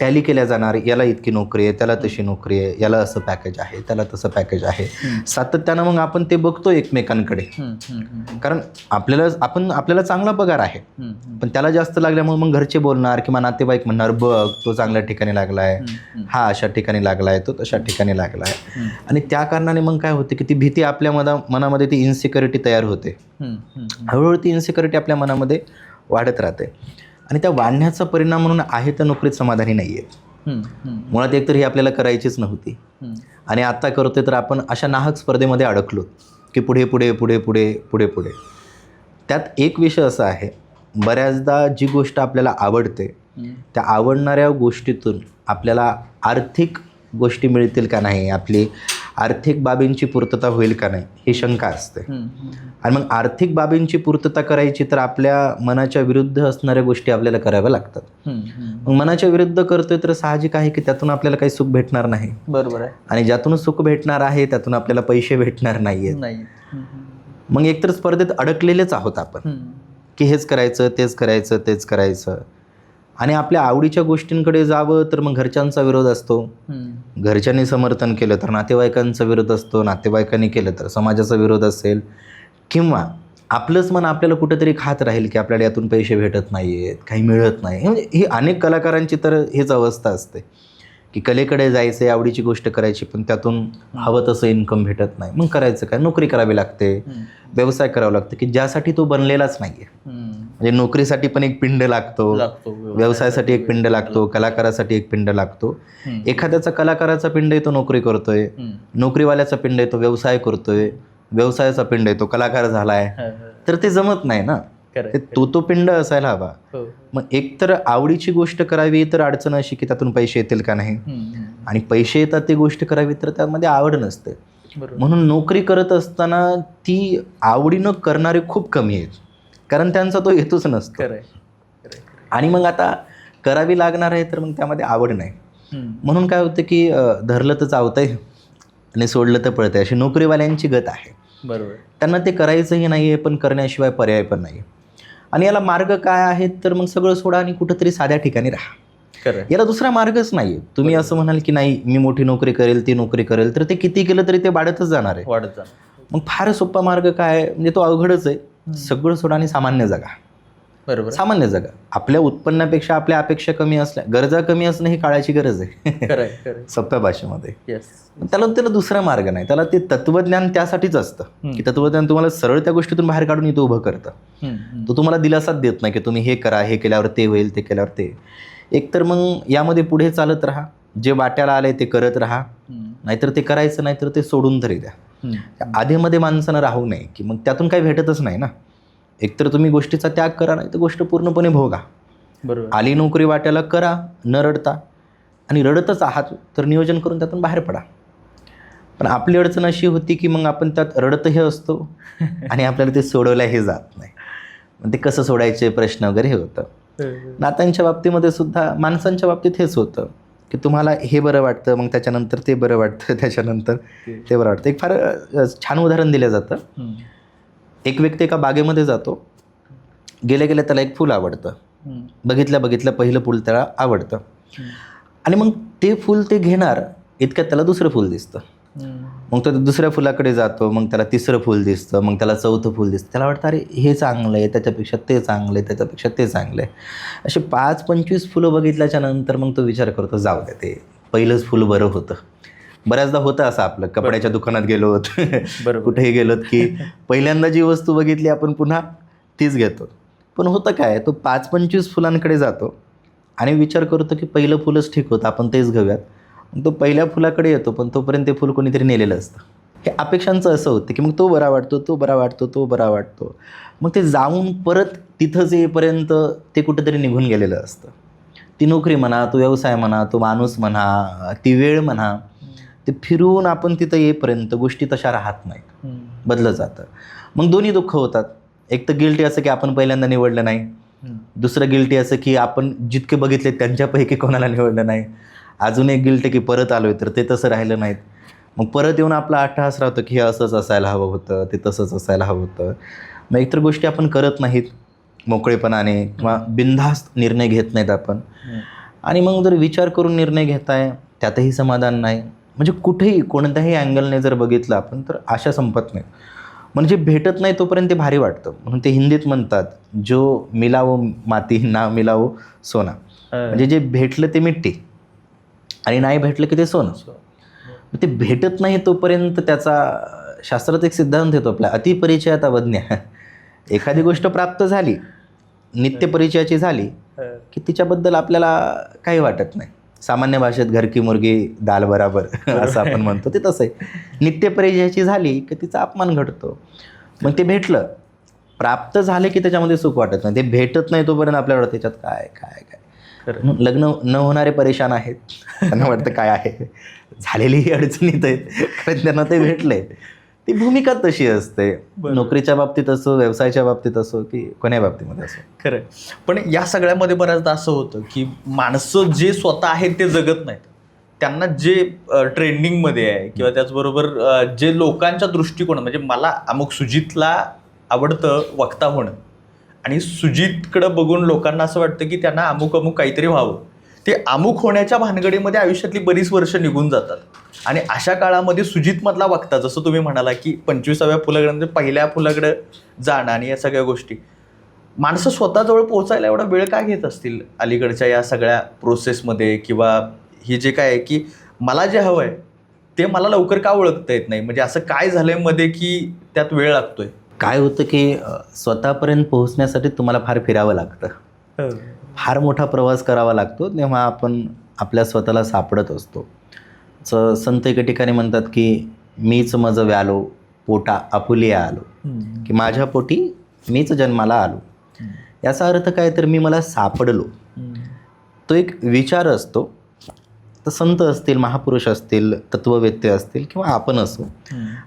S1: टॅली केल्या जाणार, याला इतकी नोकरी आहे, त्याला तशी नोकरी आहे, याला असं पॅकेज आहे, त्याला तसं पॅकेज आहे. सातत्यानं मग आपण ते बघतो एकमेकांकडे, कारण आपल्याला चांगला पगार आहे, पण त्याला जास्त लागल्यामुळे मग घरचे बोलणार किंवा नातेवाईक म्हणणार, बघ तो चांगल्या ठिकाणी लागलाय, हा अशा ठिकाणी लागलाय, तो तशा ठिकाणी लागलाय. आणि त्या कारणाने मग काय होते की ती भीती आपल्या मनामध्ये, ती इन्सिक्युरिटी तयार होते. हळूहळू ती इन्सिक्युरिटी आपल्या मनामध्ये वाढत राहते, आणि त्या वाढण्याचा परिणाम म्हणून आहे तर नोकरीत समाधानी नाही आहे. मुळात एकतर ही आपल्याला करायचीच नव्हती, आणि आता करतोय तर आपण अशा नाहक स्पर्धेमध्ये अडकलो की पुढे पुढे पुढे पुढे पुढे पुढे. त्यात एक विषय असा आहे, बऱ्याचदा जी गोष्ट आपल्याला आवडते त्या आवडणाऱ्या गोष्टीतून आपल्याला आर्थिक गोष्टी मिळतील का नाही, आपली आर्थिक बाबींची पूर्तता होईल का नाही, ही शंका असते. आणि मग आर्थिक बाबींची पूर्तता करायची तर आपल्या मनाच्या विरुद्ध असणाऱ्या गोष्टी आपल्याला कराव्या लागतात. मग मनाच्या विरुद्ध करतोय तर साहजिक आहे की त्यातून आपल्याला काही सुख भेटणार नाही.
S2: बरोबर आहे.
S1: आणि ज्यातून सुख भेटणार आहे त्यातून आपल्याला पैसे भेटणार नाहीयेत. मग एकतर स्पर्धेत अडकलेलेच आहोत आपण की हेच करायचं, तेच करायचं. आणि आपल्या आवडीच्या गोष्टींकडे जावं तर मग घरच्यांचा विरोध असतो, घरच्यांनी समर्थन केलं तर नातेवाईकांचा विरोध असतो, नातेवाईकांनी केलं तर समाजाचा विरोध असेल, किंवा आपलंच मन आपल्याला कुठेतरी खात राहील की आपल्याला यातून पैसे भेटत नाही आहेत, काही मिळत नाही. म्हणजे ही अनेक कलाकारांची तर हेच अवस्था असते की कलेकडे जायचं, आवडीची गोष्ट करायची, पण त्यातून हवं तसं इन्कम भेटत नाही. मग करायचं काय, नोकरी करावी लागते, व्यवसाय करावा लागतो की ज्यासाठी तो बनलेलाच नाही आहे. म्हणजे नोकरीसाठी पण एक पिंड लागतो, व्यवसायासाठी एक पिंड लागतो, कलाकारासाठी एक पिंड लागतो. एखाद्याचा कलाकाराचा पिंड आहे तो नोकरी करतोय, नोकरीवाल्याचा पिंड आहे तो व्यवसाय करतोय, व्यवसायाचा पिंड आहे तो कलाकार झालाय, तर ते जमत नाही ना. तो पिंड असायला हवा. मग एकतर आवडीची गोष्ट करावी तर अडचण अशी की त्यातून पैसे येतील का नाही, आणि पैसे येतात ती गोष्ट करावी तर त्यामध्ये आवड नसते. म्हणून नोकरी करत असताना ती आवडीनं करणारे खूप कमी आहेत, कारण त्यांचा तो हेतूच नसतो. आणि मग आता करावी लागणार आहे तर मग त्यामध्ये आवड नाही. म्हणून काय होतं की धरलं तर चावतंय आणि सोडलं तर पळतंय, अशी नोकरीवाल्यांची गत आहे.
S2: बरोबर.
S1: त्यांना ते करायचंही नाही आहे, पण करण्याशिवाय पर्याय पण नाही. आणि याला मार्ग काय आहेत तर मग सगळं सोडा आणि कुठंतरी साध्या ठिकाणी राहा. याला दुसरा मार्गच नाही आहे. तुम्ही असं म्हणाल की नाही मी मोठी नोकरी करेल, ती नोकरी करेल, तर ते किती केलं तरी ते वाढतच जाणार आहे. मग फार सोपा मार्ग काय आहे? म्हणजे तो अवघडच आहे. सगळं सोडा आणि सामान्य जगा.
S2: बरोबर.
S1: सामान्य जगा. आपल्या उत्पन्नापेक्षा आपल्या अपेक्षा कमी असल्या, गरजा कमी असणं ही काळाची गरज आहे.
S2: खरंय.
S1: सोप्या भाषेमध्ये.
S2: येस.
S1: त्याला दुसरा मार्ग नाही. त्याला ते तत्वज्ञान त्यासाठीच असतं की तत्वज्ञान तुम्हाला सरळ त्या गोष्टीतून बाहेर काढून इथं उभं करतं. तो तुम्हाला दिलासाच देत नाही की तुम्ही हे करा, हे केल्यावर ते होईल, ते केल्यावर ते. एकतर मग यामध्ये पुढे चालत राहा, जे वाट्याला आलंय ते करत राहा, नाहीतर ते करायचं, नाहीतर ते सोडून तरी द्या. आधीमध्ये माणसानं राहू नये की मग त्यातून काही भेटतच नाही ना. एकतर तुम्ही गोष्टीचा त्याग करा, नाही तर गोष्ट पूर्णपणे भोगा.
S2: बरोबर.
S1: आली नोकरी वाट्याला करा न रडता, आणि रडतच आहात तर नियोजन करून त्यातून बाहेर पडा. पण आपली अडचण अशी होती की मग आपण त्यात रडतही असतो आणि आपल्याला ते सोडवल्याही जात नाही. मग ते कसं सोडायचे प्रश्न वगैरे हे होतं. नात्यांच्या बाबतीमध्ये सुद्धा, माणसांच्या बाबतीत हेच होतं की तुम्हाला हे बरं वाटतं, मग त्याच्यानंतर ते बरं वाटतं, त्याच्यानंतर ते बरं वाटतं. एक फार छान उदाहरण दिलं जातं. एक व्यक्ती एका बागेमध्ये जातो. गेल्या गेल्या त्याला एक फूल आवडतं. बघितल्या पहिलं फूल त्याला आवडतं, आणि मग ते फूल ते घेणार इतक्यात त्याला दुसरं फूल दिसतं. मग तो दुसऱ्या फुलाकडे जातो, मग त्याला तिसरं फूल दिसतं, मग त्याला चौथं फूल दिसतं. त्याला वाटतं अरे हे चांगलं आहे, त्याच्यापेक्षा ते चांगलं आहे, त्याच्यापेक्षा ते चांगलं आहे. असे 5-25 फुलं बघितल्याच्या नंतर मग तो विचार करतो, जाऊ दे, ते पहिलंच फुल बरं होतं. बऱ्याचदा होतं असं, आपलं कपड्याच्या दुकानात गेलो होत, कुठेही गेलोत की पहिल्यांदा जी वस्तू बघितली आपण पुन्हा तीच घेतो. पण होतं काय, तो 5-25 फुलांकडे जातो आणि विचार करतो की पहिलं फुलच ठीक होतं, आपण तेच घेऊयात. तो पहिल्या फुलाकडे येतो, पण तोपर्यंत ते फुल कोणीतरी नेलेलं असतं. हे अपेक्षांचं असं होतं की मग तो बरा वाटतो, तो बरा वाटतो, तो बरा वाटतो. मग ते जाऊन परत तिथंच येईपर्यंत ते कुठेतरी निघून गेलेलं असतं. ती नोकरी म्हणा, तो व्यवसाय म्हणा, तो माणूस म्हणा, ती वेळ म्हणा, ते फिरून आपण तिथं येईपर्यंत गोष्टी तशा राहत नाहीत, बदलत जातं. मग दोन्ही दुःख होतात. एक तर गिल्टी असं की आपण पहिल्यांदा निवडलं नाही, दुसरं गिल्टी असं की आपण जितके बघितले त्यांच्यापैकी कोणाला निवडलं नाही. अजून एक गिल्ट की परत आलो आहे तर ते तसं राहिलं नाहीत. मग परत येऊन आपला अट्टहास राहतो की हे असंच असायला हवं होतं, ते तसंच असायला हवं होतं. मग एकतर गोष्टी आपण करत नाहीत मोकळेपणाने, किंवा बिनधास्त निर्णय घेत नाहीत आपण. आणि मग जर विचार करून निर्णय घेताय त्यातही समाधान नाही. म्हणजे कुठेही कोणत्याही अँगलने जर बघितलं आपण तर आशा संपत नाहीत. म्हणजे भेटत नाही तोपर्यंत ते भारी वाटतं. म्हणून ते हिंदीत म्हणतात, जो मिला वो माती ना मिला वो सोना. म्हणजे जे भेटलं ते मिट्टी आणि नाही भेटलं की ते सोनं. ते भेटत नाही तोपर्यंत त्याचा शास्त्रात एक सिद्धांत येतो आपला, अतिपरिचयात अवज्ञा. एखादी गोष्ट प्राप्त झाली, नित्यपरिचयाची झाली की तिच्याबद्दल आपल्याला काही वाटत नाही. सामान्य भाषेत घर की मुर्गी दाल बराबर असं आपण म्हणतो, ते तसं आहे. नित्यपरिचयाची झाली की तिचा अपमान घडतो. मग ते भेटलं, प्राप्त झाले की त्याच्यामध्ये सुख वाटत नाही. ते भेटत नाही तोपर्यंत आपल्याला त्याच्यात काय काय काय. लग्न न होणारे परेशान आहेत, त्यांना वाटतं काय आहे, झालेलीही अडचणीत आहेत, कारण त्यांना ते भेटले. ती भूमिका तशी असते, नोकरीच्या बाबतीत असो, व्यवसायाच्या बाबतीत असो, की कोण्या बाबतीमध्ये असो.
S2: खरं. पण या सगळ्यामध्ये बऱ्याचदा असं होतं की माणसं जे स्वतः आहेत ते जगत नाहीत. त्यांना जे ट्रेंडिंगमध्ये आहे, किंवा त्याचबरोबर जे लोकांच्या दृष्टिकोन, म्हणजे मला अमुक सुजितला आवडतं वक्ता होणं, आणि सुजितकडं बघून लोकांना असं वाटतं की त्यांना अमुक काहीतरी व्हावं. ते अमुक होण्याच्या भानगडीमध्ये आयुष्यातली बरीच वर्ष निघून जातात. आणि अशा काळामध्ये सुजितमधला वक्ता, जसं तुम्ही म्हणाला की 25व्या फुलाकडे म्हणजे पहिल्या फुलाकडे जाणं आणि या सगळ्या गोष्टी, माणसं स्वतःजवळ पोहोचायला एवढा वेळ का घेत असतील अलीकडच्या या सगळ्या प्रोसेसमध्ये, किंवा ही जे काय आहे की मला जे हवं आहे ते मला लवकर का ओळखता येत नाही? म्हणजे असं काय झालंय मध्ये की त्यात वेळ लागतोय?
S1: काय होतं की स्वतःपर्यंत पोहोचण्यासाठी तुम्हाला फार फिरावं लागतं, फार मोठा प्रवास करावा लागतो, तेव्हा आपण आपल्या स्वतःला सापडत असतो. संत एका ठिकाणी म्हणतात की मीच मज व्यालो पोटा आपुलिया आलो, की माझ्या पोटी मीच जन्माला आलो. याचा अर्थ काय, तर मी मला सापडलो. तो एक विचार असतो. तर संत असतील, महापुरुष असतील, तत्ववेत्ते असतील, किंवा आपण असो,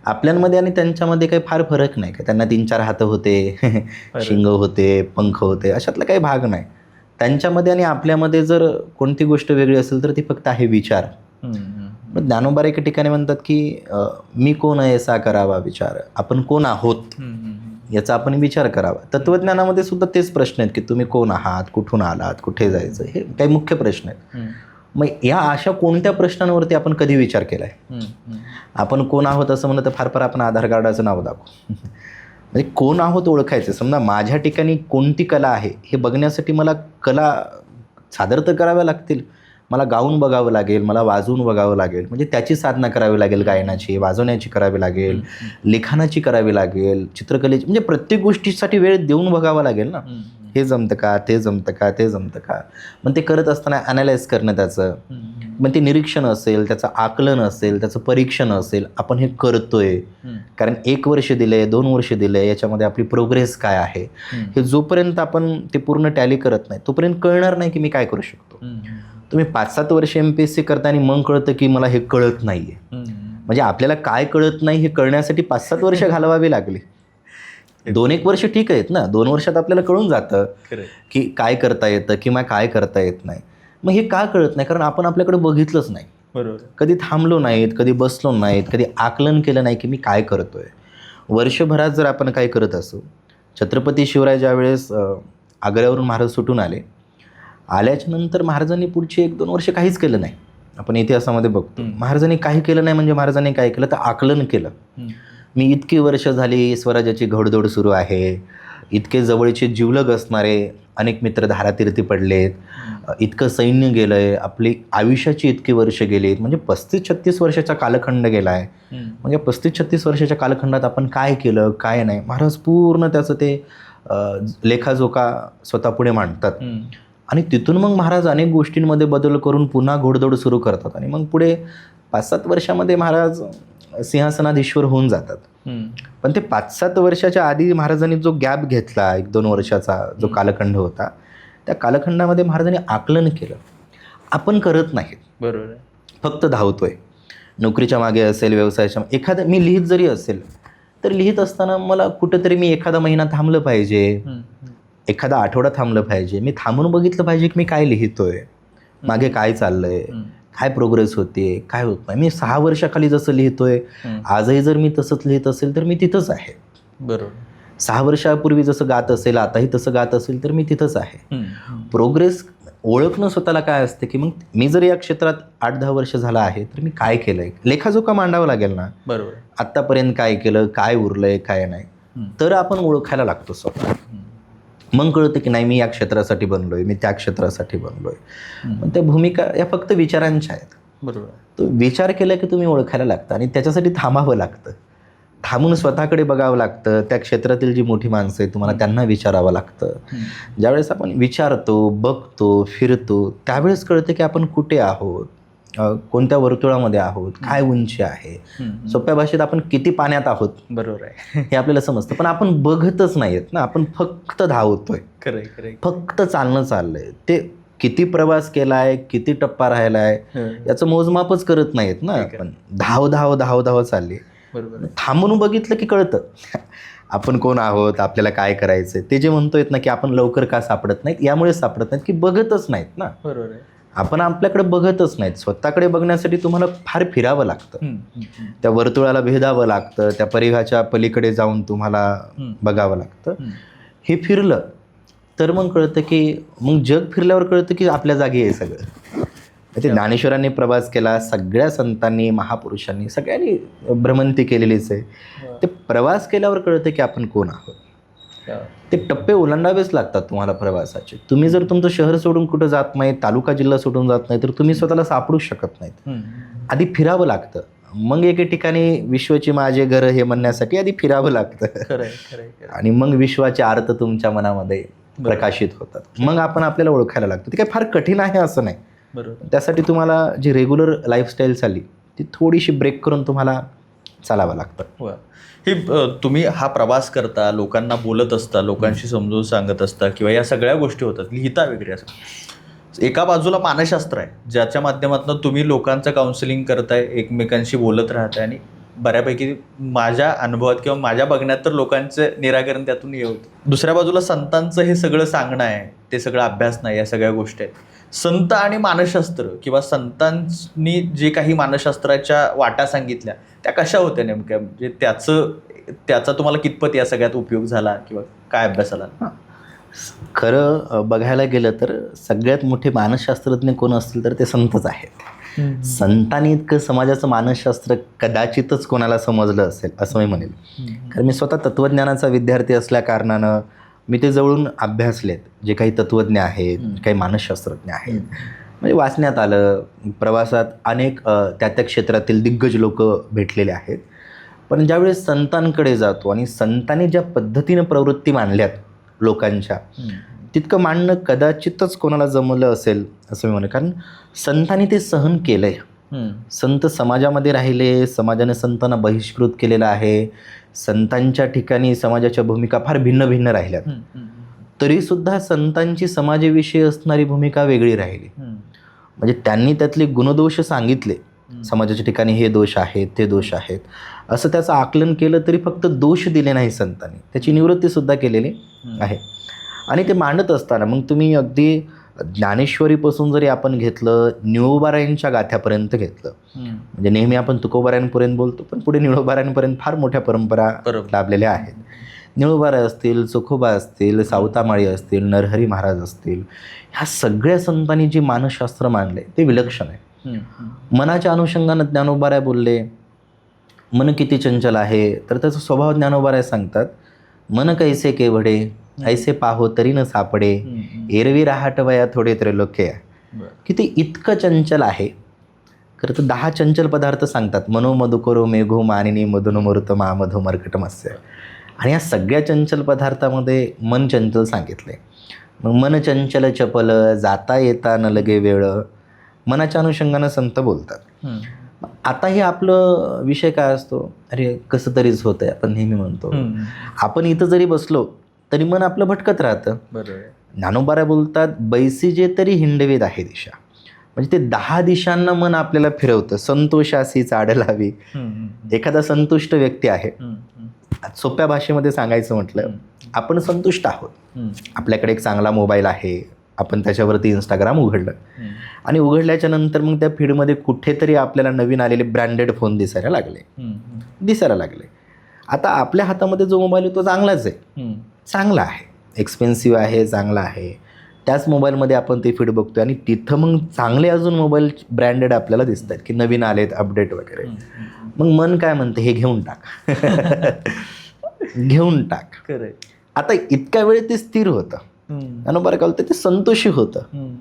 S1: आपल्यांमध्ये आणि त्यांच्यामध्ये काही फार फरक नाही. का त्यांना 3-4 हात होते, शिंग होते, पंख होते, अशातला काही भाग नाही. त्यांच्यामध्ये आणि आपल्यामध्ये जर कोणती गोष्ट वेगळी असेल तर ती फक्त आहे विचार. ज्ञानोबा एका ठिकाणी म्हणतात की मी कोण आहे असा करावा विचार, आपण कोण आहोत याचा आपण विचार करावा. तत्वज्ञानामध्ये सुद्धा तेच प्रश्न आहेत की तुम्ही कोण आहात, कुठून आलात, कुठे जायचं, हे काही मुख्य प्रश्न आहेत. मग या अशा कोणत्या प्रश्नांवरती आपण कधी विचार केला आहे? आपण कोण आहोत असं म्हणलं तर फार फार आपण आधार कार्डाचं नाव दाखवू. म्हणजे कोण आहोत ओळखायचं. समजा माझ्या ठिकाणी कोणती कला आहे हे बघण्यासाठी मला कला सादर तर कराव्या लागतील. मला गाऊन बघावं लागेल, मला वाजवून बघावं लागेल, म्हणजे त्याची साधना करावी लागेल, गायनाची, वाजवण्याची करावी लागेल, लिखाणाची करावी लागेल, चित्रकलेची, म्हणजे प्रत्येक गोष्टीसाठी वेळ देऊन बघावं लागेल ना. हे जमतं का, ते जमतं का, ते जमतं का. मग ते करत असताना ॲनालाइज करणं त्याचं, मग ते निरीक्षण असेल, त्याचं आकलन असेल, त्याचं परीक्षण असेल, आपण हे करतोय. कारण 1 वर्ष दिले, 2 वर्ष दिले, याच्यामध्ये आपली प्रोग्रेस काय आहे हे जोपर्यंत आपण ते पूर्ण टॅली करत नाही तोपर्यंत कळणार नाही की मी काय करू शकतो. तुम्ही 5-7 वर्ष MPSC करता आणि मग कळतं की मला हे कळत नाही आहे. म्हणजे आपल्याला काय कळत नाही हे कळण्यासाठी 5-7 वर्ष घालवावी लागली. 2-1 वर्ष ठीक आहेत ना, 2 वर्षात आपल्याला कळून जातं की काय करता येतं किंवा काय करता येत नाही. मग हे का कळत नाही? कारण आपण आपल्याकडे बघितलंच नाही.
S2: बरोबर.
S1: कधी थांबलो नाहीत, कधी बसलो नाहीत, कधी आकलन केलं नाही की मी काय करतोय. वर्षभरात जर आपण काय करत असू, छत्रपती शिवराय ज्यावेळेस आग्र्यावरून महाराज सुटून आल्याच्या नंतर महाराजांनी पुढची 1-2 वर्ष काहीच केलं नाही. आपण इतिहासामध्ये बघतो महाराजांनी काही केलं नाही. म्हणजे महाराजांनी काय केलं तर आकलन केलं. मी इतकी वर्ष झाली स्वराज्याची घोडदौड सुरू आहे, इतके जवळचे जिवलग असणारे अनेक मित्र धारातीर्थी पडलेत, इतकं सैन्य गेलं आहे, आपली आयुष्याची इतकी वर्ष गेलीत, म्हणजे 35-36 वर्षाचा कालखंड गेला आहे. म्हणजे 35-36 वर्षाच्या कालखंडात आपण काय केलं काय नाही, महाराज पूर्ण त्याचं ते लेखाजोखा स्वतः पुढे मांडतात. आणि तिथून मग महाराज अनेक गोष्टींमध्ये बदल करून पुन्हा घोडदौड सुरू करतात. आणि मग पुढे 5-7 वर्षामध्ये महाराज सिंहासनाधीश्वर होऊन जातात. पण ते 5-7 वर्षाच्या आधी महाराजांनी जो गॅप घेतला, 1-2 वर्षाचा जो कालखंड होता, त्या कालखंडामध्ये महाराजांनी आकलन केलं. आपण करत नाहीत.
S2: बरोबर.
S1: फक्त धावतोय. नोकरीच्या मागे असेल, व्यवसायाच्या एखादं मी लिहित जरी असेल तर लिहित असताना मला कुठंतरी मी एखादा महिना थांबलं पाहिजे, एखादा आठवडा थांबलं पाहिजे. मी थांबून बघितलं पाहिजे की मी काय लिहितोय, मागे काय चाललंय, काय प्रोग्रेस होते, काय होत नाही. मी 6 वर्षाखाली जसं लिहितोय आजही जर मी तसंच लिहित असेल तर मी तिथंच आहे.
S2: बरोबर.
S1: 6 वर्षापूर्वी जसं गात असेल आताही तसं गात असेल तर मी तिथंच आहे. प्रोग्रेस ओळखणं स्वतःला काय असते की मग मी जर या क्षेत्रात 8-10 वर्ष झालं आहे तर मी काय केलंय, लेखाजोखा मांडावं लागेल ना.
S2: बरोबर.
S1: आत्तापर्यंत काय केलं, काय उरलंय, काय नाही, तर आपण ओळखायला लागतो स्वतः. मग कळतं की नाही मी या क्षेत्रासाठी बनलोय, मी त्या क्षेत्रासाठी बनलोय. पण त्या भूमिका या फक्त विचारांच्या आहेत.
S2: बरोबर.
S1: तो विचार केला की तुम्ही ओळखायला लागतं आणि त्याच्यासाठी थांबावं लागतं. थांबून स्वतःकडे बघावं लागतं. त्या क्षेत्रातील जी मोठी माणसं आहेत तुम्हाला त्यांना विचारावं लागतं. ज्यावेळेस आपण विचारतो, बघतो, फिरतो, त्यावेळेस कळतं की आपण कुठे आहोत, कोणत्या वर्तुळामध्ये आहोत, काय उंची आहे, सोप्या भाषेत आपण किती पाण्यात आहोत.
S2: बरोबर आहे.
S1: हे आपल्याला समजतं. पण आपण बघतच नाहीत ना, आपण फक्त धावतोय.
S2: खरंय.
S1: फक्त चाललंय. ते किती प्रवास केलाय, किती टप्पा राहिलाय याचं मोजमापच करत नाहीत ना. आपण धाव चालली.
S2: बरोबर.
S1: थांबून बघितलं की कळतं आपण कोण आहोत, आपल्याला काय करायचं. ते जे म्हणतोय ना की आपण लवकर का सापडत नाहीत, यामुळे सापडत नाहीत की बघतच नाहीत ना.
S2: बरोबर आहे.
S1: आपण आपल्याकडे बघतच नाहीत. स्वतःकडे बघण्यासाठी तुम्हाला फार फिरावं लागतं. त्या वर्तुळाला भेदावं लागतं. त्या परिघाच्या पलीकडे जाऊन तुम्हाला बघावं लागतं. हे फिरलं तर मग कळतं की मग जग फिरल्यावर कळतं की आपल्या जागी आहे सगळं. ते ज्ञानेश्वरांनी प्रवास केला, सगळ्या संतांनी, महापुरुषांनी, सगळ्यांनी भ्रमंती केलेलीच आहे. ते प्रवास केल्यावर कळतं की आपण कोण आहोत. ते टप्पे ओलांडावेच लागतात तुम्हाला प्रवासाचे. तुम्ही जर तुमचं शहर सोडून कुठं जात नाही, तालुका जिल्हा सोडून जात नाही तर तुम्ही स्वतःला सापडू शकत नाहीत. आधी फिरावं लागतं. मग एके ठिकाणी विश्वाची माझे घर हे म्हणण्यासाठी आधी फिरावं लागतं. आणि मग विश्वाचे अर्थ तुमच्या मनामध्ये प्रकाशित होतात. मग आपण आपल्याला ओळखायला लागतो. ते काही फार कठीण आहे असं नाही.
S2: बरोबर.
S1: त्यासाठी तुम्हाला जी रेग्युलर लाईफस्टाईल चालली ती थोडीशी ब्रेक करून तुम्हाला चालावं लागतं.
S2: हे तुम्ही हा प्रवास करता, लोकांना बोलत असता, लोकांशी समजून सांगत असता किंवा या सगळ्या गोष्टी होतात, लिहिता वगैरे असं. एका बाजूला मानसशास्त्र आहे ज्याच्या माध्यमातून तुम्ही लोकांचं काउन्सिलिंग करताय, एकमेकांशी बोलत राहताय आणि बऱ्यापैकी माझ्या अनुभवात किंवा माझ्या बघण्यात तर लोकांचं निराकरण त्यातून हे होतं. दुसऱ्या बाजूला संतांचं हे सगळं सांगणं आहे, ते सगळं अभ्यास नाही, या सगळ्या गोष्टी आहेत. संत आणि मानसशास्त्र किंवा संतांनी जे काही मानसशास्त्राच्या वाटा सांगितल्या त्या कशा होत्या नेमक्या, म्हणजे त्याचा तुम्हाला कितपत या सगळ्यात उपयोग झाला किंवा काय अभ्यास आला?
S1: खरं बघायला गेलं तर सगळ्यात मोठे मानसशास्त्रज्ञ कोण असतील तर ते संतच आहेत. संतांनी इतकं समाजाचं मानसशास्त्र कदाचितच कोणाला समजलं असेल असं मी म्हणेल. कारण मी स्वतः तत्त्वज्ञानाचा विद्यार्थी असल्या कारणानं मी ते जवळून अभ्यासलेत. जे काही तत्त्वज्ञ आहेत, काही मानसशास्त्रज्ञ आहेत, म्हणजे वाचण्यात आलं, प्रवासात अनेक त्या क्षेत्रातील दिग्गज लोक भेटलेले आहेत. पण ज्यावेळेस संतांकडे जातो आणि संतांनी ज्या पद्धतीनं प्रवृत्ती मांडल्यात लोकांच्या, तितकं मांडणं कदाचितच कोणाला जमलं असेल असं मी म्हणेन. कारण संतांनी ते सहन केलं आहे. संत समाजामध्ये राहिले, समाजाने संतांना बहिष्कृत केलेलं आहे. संतांच्या ठिकाणी समाजाच्या भूमिका फार भिन्न भिन्न राहिल्यात, तरीसुद्धा संतांची समाजाविषयी असणारी भूमिका वेगळी राहिली. म्हणजे त्यांनी त्यातले गुणदोष सांगितले, समाजाच्या ठिकाणी हे दोष आहेत, ते दोष आहेत, असं त्याचं आकलन केलं तरी फक्त दोष दिले नाही संतांनी, त्याची निवृत्तीसुद्धा केलेली आहे. आणि ते मांडत असताना मग तुम्ही अगदी ज्ञानेश्वरीपासून जरी आपण घेतलं, निळोबारायांच्या गाथ्यापर्यंत घेतलं, म्हणजे नेहमी आपण तुकोबारायांपर्यंत बोलतो, पण पुढे निळोबारायांपर्यंत फार मोठ्या परंपरा लाभलेल्या आहेत. निळोबाराय असतील, चोखोबा असतील, सावतामाळी असतील, नरहरी महाराज असतील, ह्या सगळ्या संतांनी जे मानसशास्त्र मांडले ते विलक्षण आहे. मनाच्या अनुषंगानं ज्ञानोबाराय बोलले, मन किती चंचल आहे, तर त्याचा स्वभाव ज्ञानोबाराय सांगतात. मन कैसे केवढे, ऐसे पाहो तरी न सापडे, एरवी राहाटवया थोडे त्रैलोक्य, की ते इतकं चंचल आहे. खरं तर 10 चंचल पदार्थ सांगतात. मनो मधुकरो मेघो मानिनी मधुनमृत मा मधो मर्कटमस्य. आणि या सगळ्या चंचल पदार्थामध्ये मन चंचल सांगितले. मग मन चंचल चपल, जाता येता न लगे वेळ, मनाच्या अनुषंगानं संत बोलतात. आता हे आपलं विषय काय असतो, अरे कसं तरीच होतं आहे, आपण नेहमी म्हणतो. आपण इथं जरी बसलो तरी मन आपलं भटकत राहतं. बरोबर. ज्ञानोबाराय बोलतात, बैसी तरी हिंडवेत आहे दिशा. म्हणजे ते 10 दिशांना मन आपल्याला फिरवतं. संतोषासी चाड लावी. एखादा संतुष्ट व्यक्ती आहे, सोप्या भाषेमध्ये सांगायचं म्हटलं, आपण संतुष्ट आहोत. आपल्याकडे एक चांगला मोबाईल आहे, आपण त्याच्यावरती इंस्टाग्राम उघडलं आणि उघडल्याच्या नंतर मग त्या फीडमध्ये कुठेतरी आपल्याला नवीन आलेले ब्रँडेड फोन दिसायला लागले. आता आपल्या हातामध्ये जो मोबाईल आहे तो चांगलाच आहे, चांगला आहे, एक्सपेन्सिव्ह आहे, चांगला आहे. त्याच मोबाईलमध्ये आपण ते फीड बघतोय आणि तिथं मग चांगले अजून मोबाईल ब्रँडेड आपल्याला दिसत आहेत की नवीन आलेत, अपडेट वगैरे. मग मन काय म्हणते, हे घेऊन टाक. घेऊन टाक. आता इतक्या वेळ ते स्थिर होतं. ज्ञानोबाराय काय बोलतात, ते संतोषी होतं,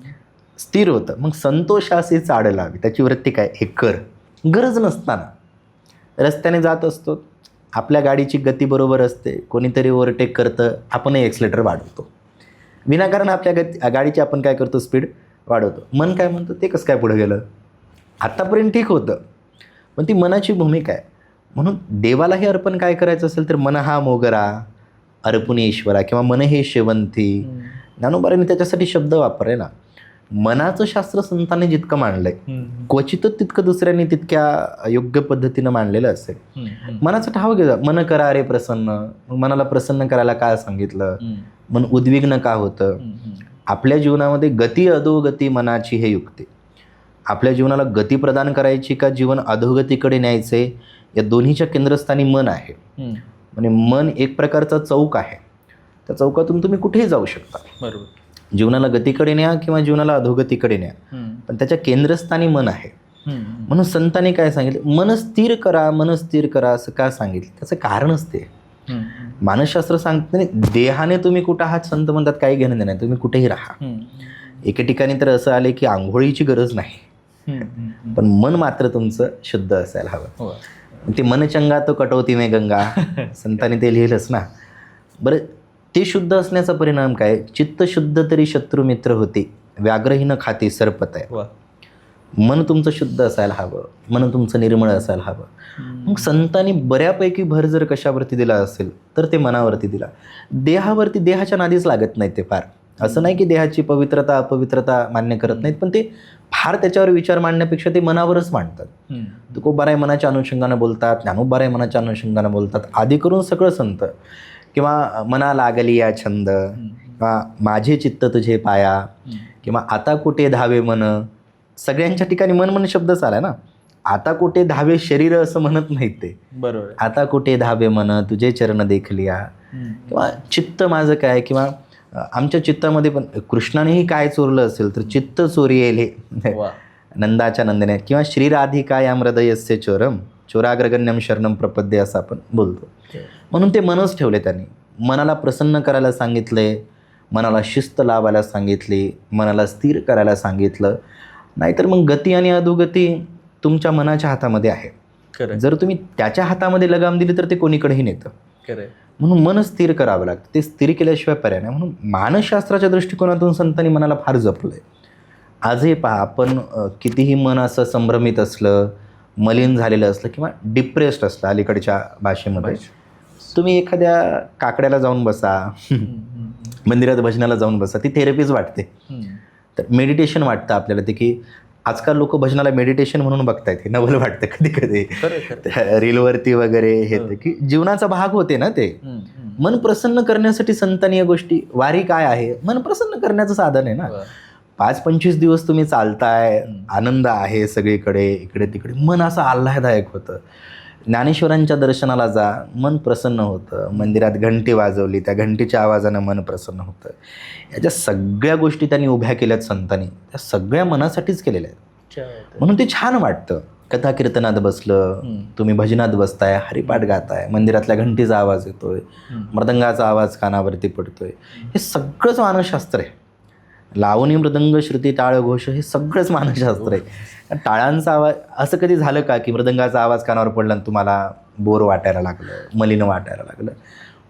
S1: स्थिर होतं. मग संतोषासी चाड लावी, त्याची वृत्ती काय, हे कर. गरज नसताना रस्त्याने जात असतो, आपल्या गाडीची गती बरोबर असते, कोणीतरी ओव्हरटेक करतं, आपणही एक्सलेटर वाढवतो. विनाकारण आपल्या गाडीची आपण काय करतो, स्पीड वाढवतो. मन काय म्हणतं, ते कसं काय पुढे गेलं, आत्तापर्यंत ठीक होतं. पण ती मनाची भूमिका आहे. म्हणून देवालाही अर्पण काय करायचं असेल तर मन हा मोगरा अर्पुणे ईश्वरा, किंवा मन हे शेवंती. ज्ञानोबारायांनी त्याच्यासाठी शब्द वापरले ना. मनाचं शास्त्र संतांनी जितकं मांडलंय, क्वचितच तितकं दुसऱ्यांनी तितक्या योग्य पद्धतीनं मांडलेलं असेल. मनाचं ठाव घे, मन करा रे प्रसन्न. मनाला प्रसन्न करायला काय सांगितलं, मन उद्विग्न का होतं. आपल्या जीवनामध्ये गती अधोगती मनाची हे युक्ती. आपल्या जीवनाला गती प्रदान करायची का जीवन अधोगतीकडे न्यायचे, या दोन्हीच्या केंद्रस्थानी मन आहे. म्हणजे मन एक प्रकारचा चौक आहे, त्या चौकातून तुम्ही कुठेही जाऊ शकता. बरोबर. जीवनाला गतीकडे न्या किंवा जीवनाला अधोगतीकडे न्या, पण त्याच्या केंद्रस्थानी मन आहे. म्हणून संतांनी काय सांगितलं, मन स्थिर करा, मन स्थिर करा, असं का सांगितलं, त्याचं कारणच ते. मानसशास्त्र सांगतं नाही, देहाने तुम्ही कुठं आहात, संत म्हणतात काही घेणं देणं नाही, तुम्ही कुठेही राहा. एके ठिकाणी तर असं आले की आंघोळीची गरज नाही, पण मन मात्र तुमचं शुद्ध असायला हवं. ते मन चंगा तो कटौती में गंगा, संतांनी ते लिहिलंच ना. बरं, ते शुद्ध असण्याचा परिणाम काय, चित्त शुद्ध तरी शत्रू मित्र होते, व्याघ्रहीन खाती सर्पत आहे. मन तुमचं शुद्ध असायला हवं, मन तुमचं निर्मळ असायला हवं. मग संतांनी बऱ्यापैकी भर जर कशावरती दिला असेल तर ते मनावरती दिला. देहावरती, देहाच्या नादीच लागत नाहीत ते फार. असं नाही की देहाची पवित्रता अपवित्रता मान्य करत नाहीत, पण ते फार त्याच्यावर विचार मांडण्यापेक्षा ते मनावरच मांडतात. तुकोबाराय मनाच्या अनुषंगानं बोलतात, ज्ञानोबाराय मनाच्या अनुषंगानं बोलतात, आधी करून सगळं संत. किंवा मना लागली या छंद, किंवा माझे चित्त तुझे पाया, किंवा आता कुठे धावे मन. सगळ्यांच्या ठिकाणी मन मन शब्दच आला ना. आता कुठे धावे शरीर असं म्हणत नाहीत ते. बरोबर. आता कुठे धावे मन तुझे चरण देखलिया, किंवा चित्त माझं काय, किंवा आमच्या चित्तामध्ये पण कृष्णानेही काय चोरलं असेल तर चित्त चोरी येईल हे
S2: वा.
S1: नंदाच्या नंदने किंवा श्रीराधिका या हृदयस्य चोरम चोराग्रगण्यम शरणम प्रपद्ये असं आपण बोलतो. म्हणून ते मनच ठेवले त्यांनी. मनाला प्रसन्न करायला सांगितले, मनाला शिस्त लावायला सांगितली, मनाला स्थिर करायला सांगितलं. नाहीतर मग गती आणि अधोगती तुमच्या मनाच्या हातामध्ये आहे.
S2: खरं
S1: जर तुम्ही त्याच्या हातामध्ये लगाम दिली तर ते कोणीकडेही नेतं.
S2: खरं.
S1: म्हणून मन स्थिर करावं लागतं. ते स्थिर केल्याशिवाय पर्याय नाही. म्हणून मानसशास्त्राच्या दृष्टिकोनातून संतांनी मनाला फार जपलं आहे. आजही पहा, आपण कितीही मन असं संभ्रमित असलं, मलिन झालेलं असलं किंवा डिप्रेस्ड असलं अलीकडच्या भाषेमध्ये, तुम्ही एखाद्या काकड्याला जाऊन बसा, मंदिरात भजनाला जाऊन बसा, ती थेरपीच वाटते. तर मेडिटेशन वाटतं आपल्याला ते, की आजकाल लोक भजनाला मेडिटेशन म्हणून बघतायत. हे नवल वाटतं कधी कधी रीलवरती वगैरे. हे की जीवनाचा भाग होते ना ते. मन प्रसन्न करण्यासाठी संतांनी या गोष्टी, वारी काय आहे, मन प्रसन्न करण्याचं साधन आहे ना. 5-25 दिवस तुम्ही चालताय, आनंद आहे सगळीकडे, इकडे तिकडे, मन असं आल्हाददायक होतं. ज्ञानेश्वरांच्या दर्शनाला जा, मन प्रसन्न होतं. मंदिरात घंटी वाजवली, त्या घंटीच्या आवाजानं मन प्रसन्न होतं. याच्या सगळ्या गोष्टी त्यांनी उभ्या केल्यात संतांनी, त्या सगळ्या मनासाठीच केलेल्या आहेत. म्हणून ते छान वाटतं. कथा कीर्तनात बसलं, तुम्ही भजनात बसताय, हरिपाठ गाताय, मंदिरातल्या घंटीचा आवाज येतोय, मृदंगाचा आवाज कानावरती पडतोय, हे सगळंच मानसशास्त्र आहे. लावणी, मृदंग, श्रुती, टाळ, घोष हे सगळंच मानसशास्त्र आहे. टाळांचा आवाज, असं कधी झालं का की मृदंगाचा आवाज कानावर पडला आणि तुम्हाला बोर वाटायला लागलं, मलिन वाटायला लागलं?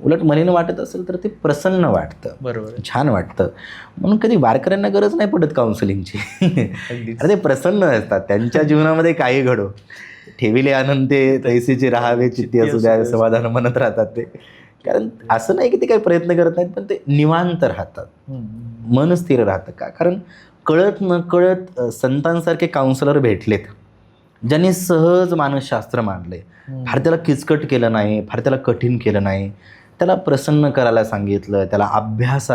S1: उलट मलिन वाटत असेल तर ते प्रसन्न वाटतं, बरोबर, छान वाटतं. म्हणून कधी वारकऱ्यांना गरज नाही पडत काउन्सिलिंगची. अरे ते प्रसन्न असतात, त्यांच्या जीवनामध्ये काही घडो, ठेविले आनंदे तैसीचे राहावे चित्ती असू द्या समाधान म्हणत राहतात ते. कारण असं नाही की ते काही प्रयत्न करत नाहीत, पण ते निवांत राहतात, मन स्थिर राहतं. का? कारण कळत न कळत संतांसारखे काउन्सिलर भेटलेत, ज्यांनी सहज मानसशास्त्र मांडले. फार त्याला किचकट केलं नाही, फार त्याला कठीण केलं नाही. त्याला प्रसन्न करायला सांगितलं, त्याला अभ्यास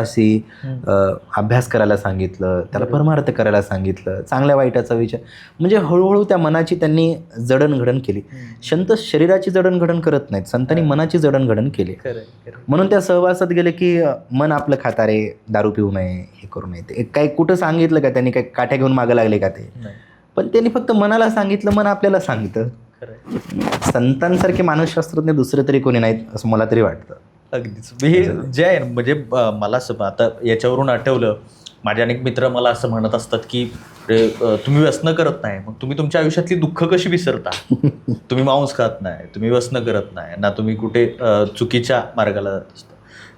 S1: करायला सांगितलं, त्याला परमार्थ करायला सांगितलं, चांगल्या वाईटाचा विचार. म्हणजे हळूहळू त्या मनाची त्यांनी जडणघडण केली. संत शरीराची जडणघडण करत नाहीत, संतांनी मनाची जडणघडण केली. म्हणून त्या सहवासात गेले की मन आपलं खातारे, दारू पिऊ नये, हे करू नये. ते काही कुठं सांगितलं का त्यांनी? काही काठ्या घेऊन मागं लागले का ते? पण त्यांनी फक्त मनाला सांगितलं, मन आपल्याला सांगतं. संतांसारखे मानसशास्त्रज्ञ दुसरे तरी कोणी नाहीत असं मला तरी वाटतं.
S2: अगदीच. हे जे आहे म्हणजे मला असं आता याच्यावरून आठवलं, माझे अनेक मित्र मला असं म्हणत असतात की तुम्ही व्यसन करत नाही, मग तुम्ही तुमच्या आयुष्यातली दुःख कशी विसरता? तुम्ही मांस खात नाही, तुम्ही व्यसन करत नाही ना, तुम्ही कुठे चुकीच्या मार्गाला जात असता.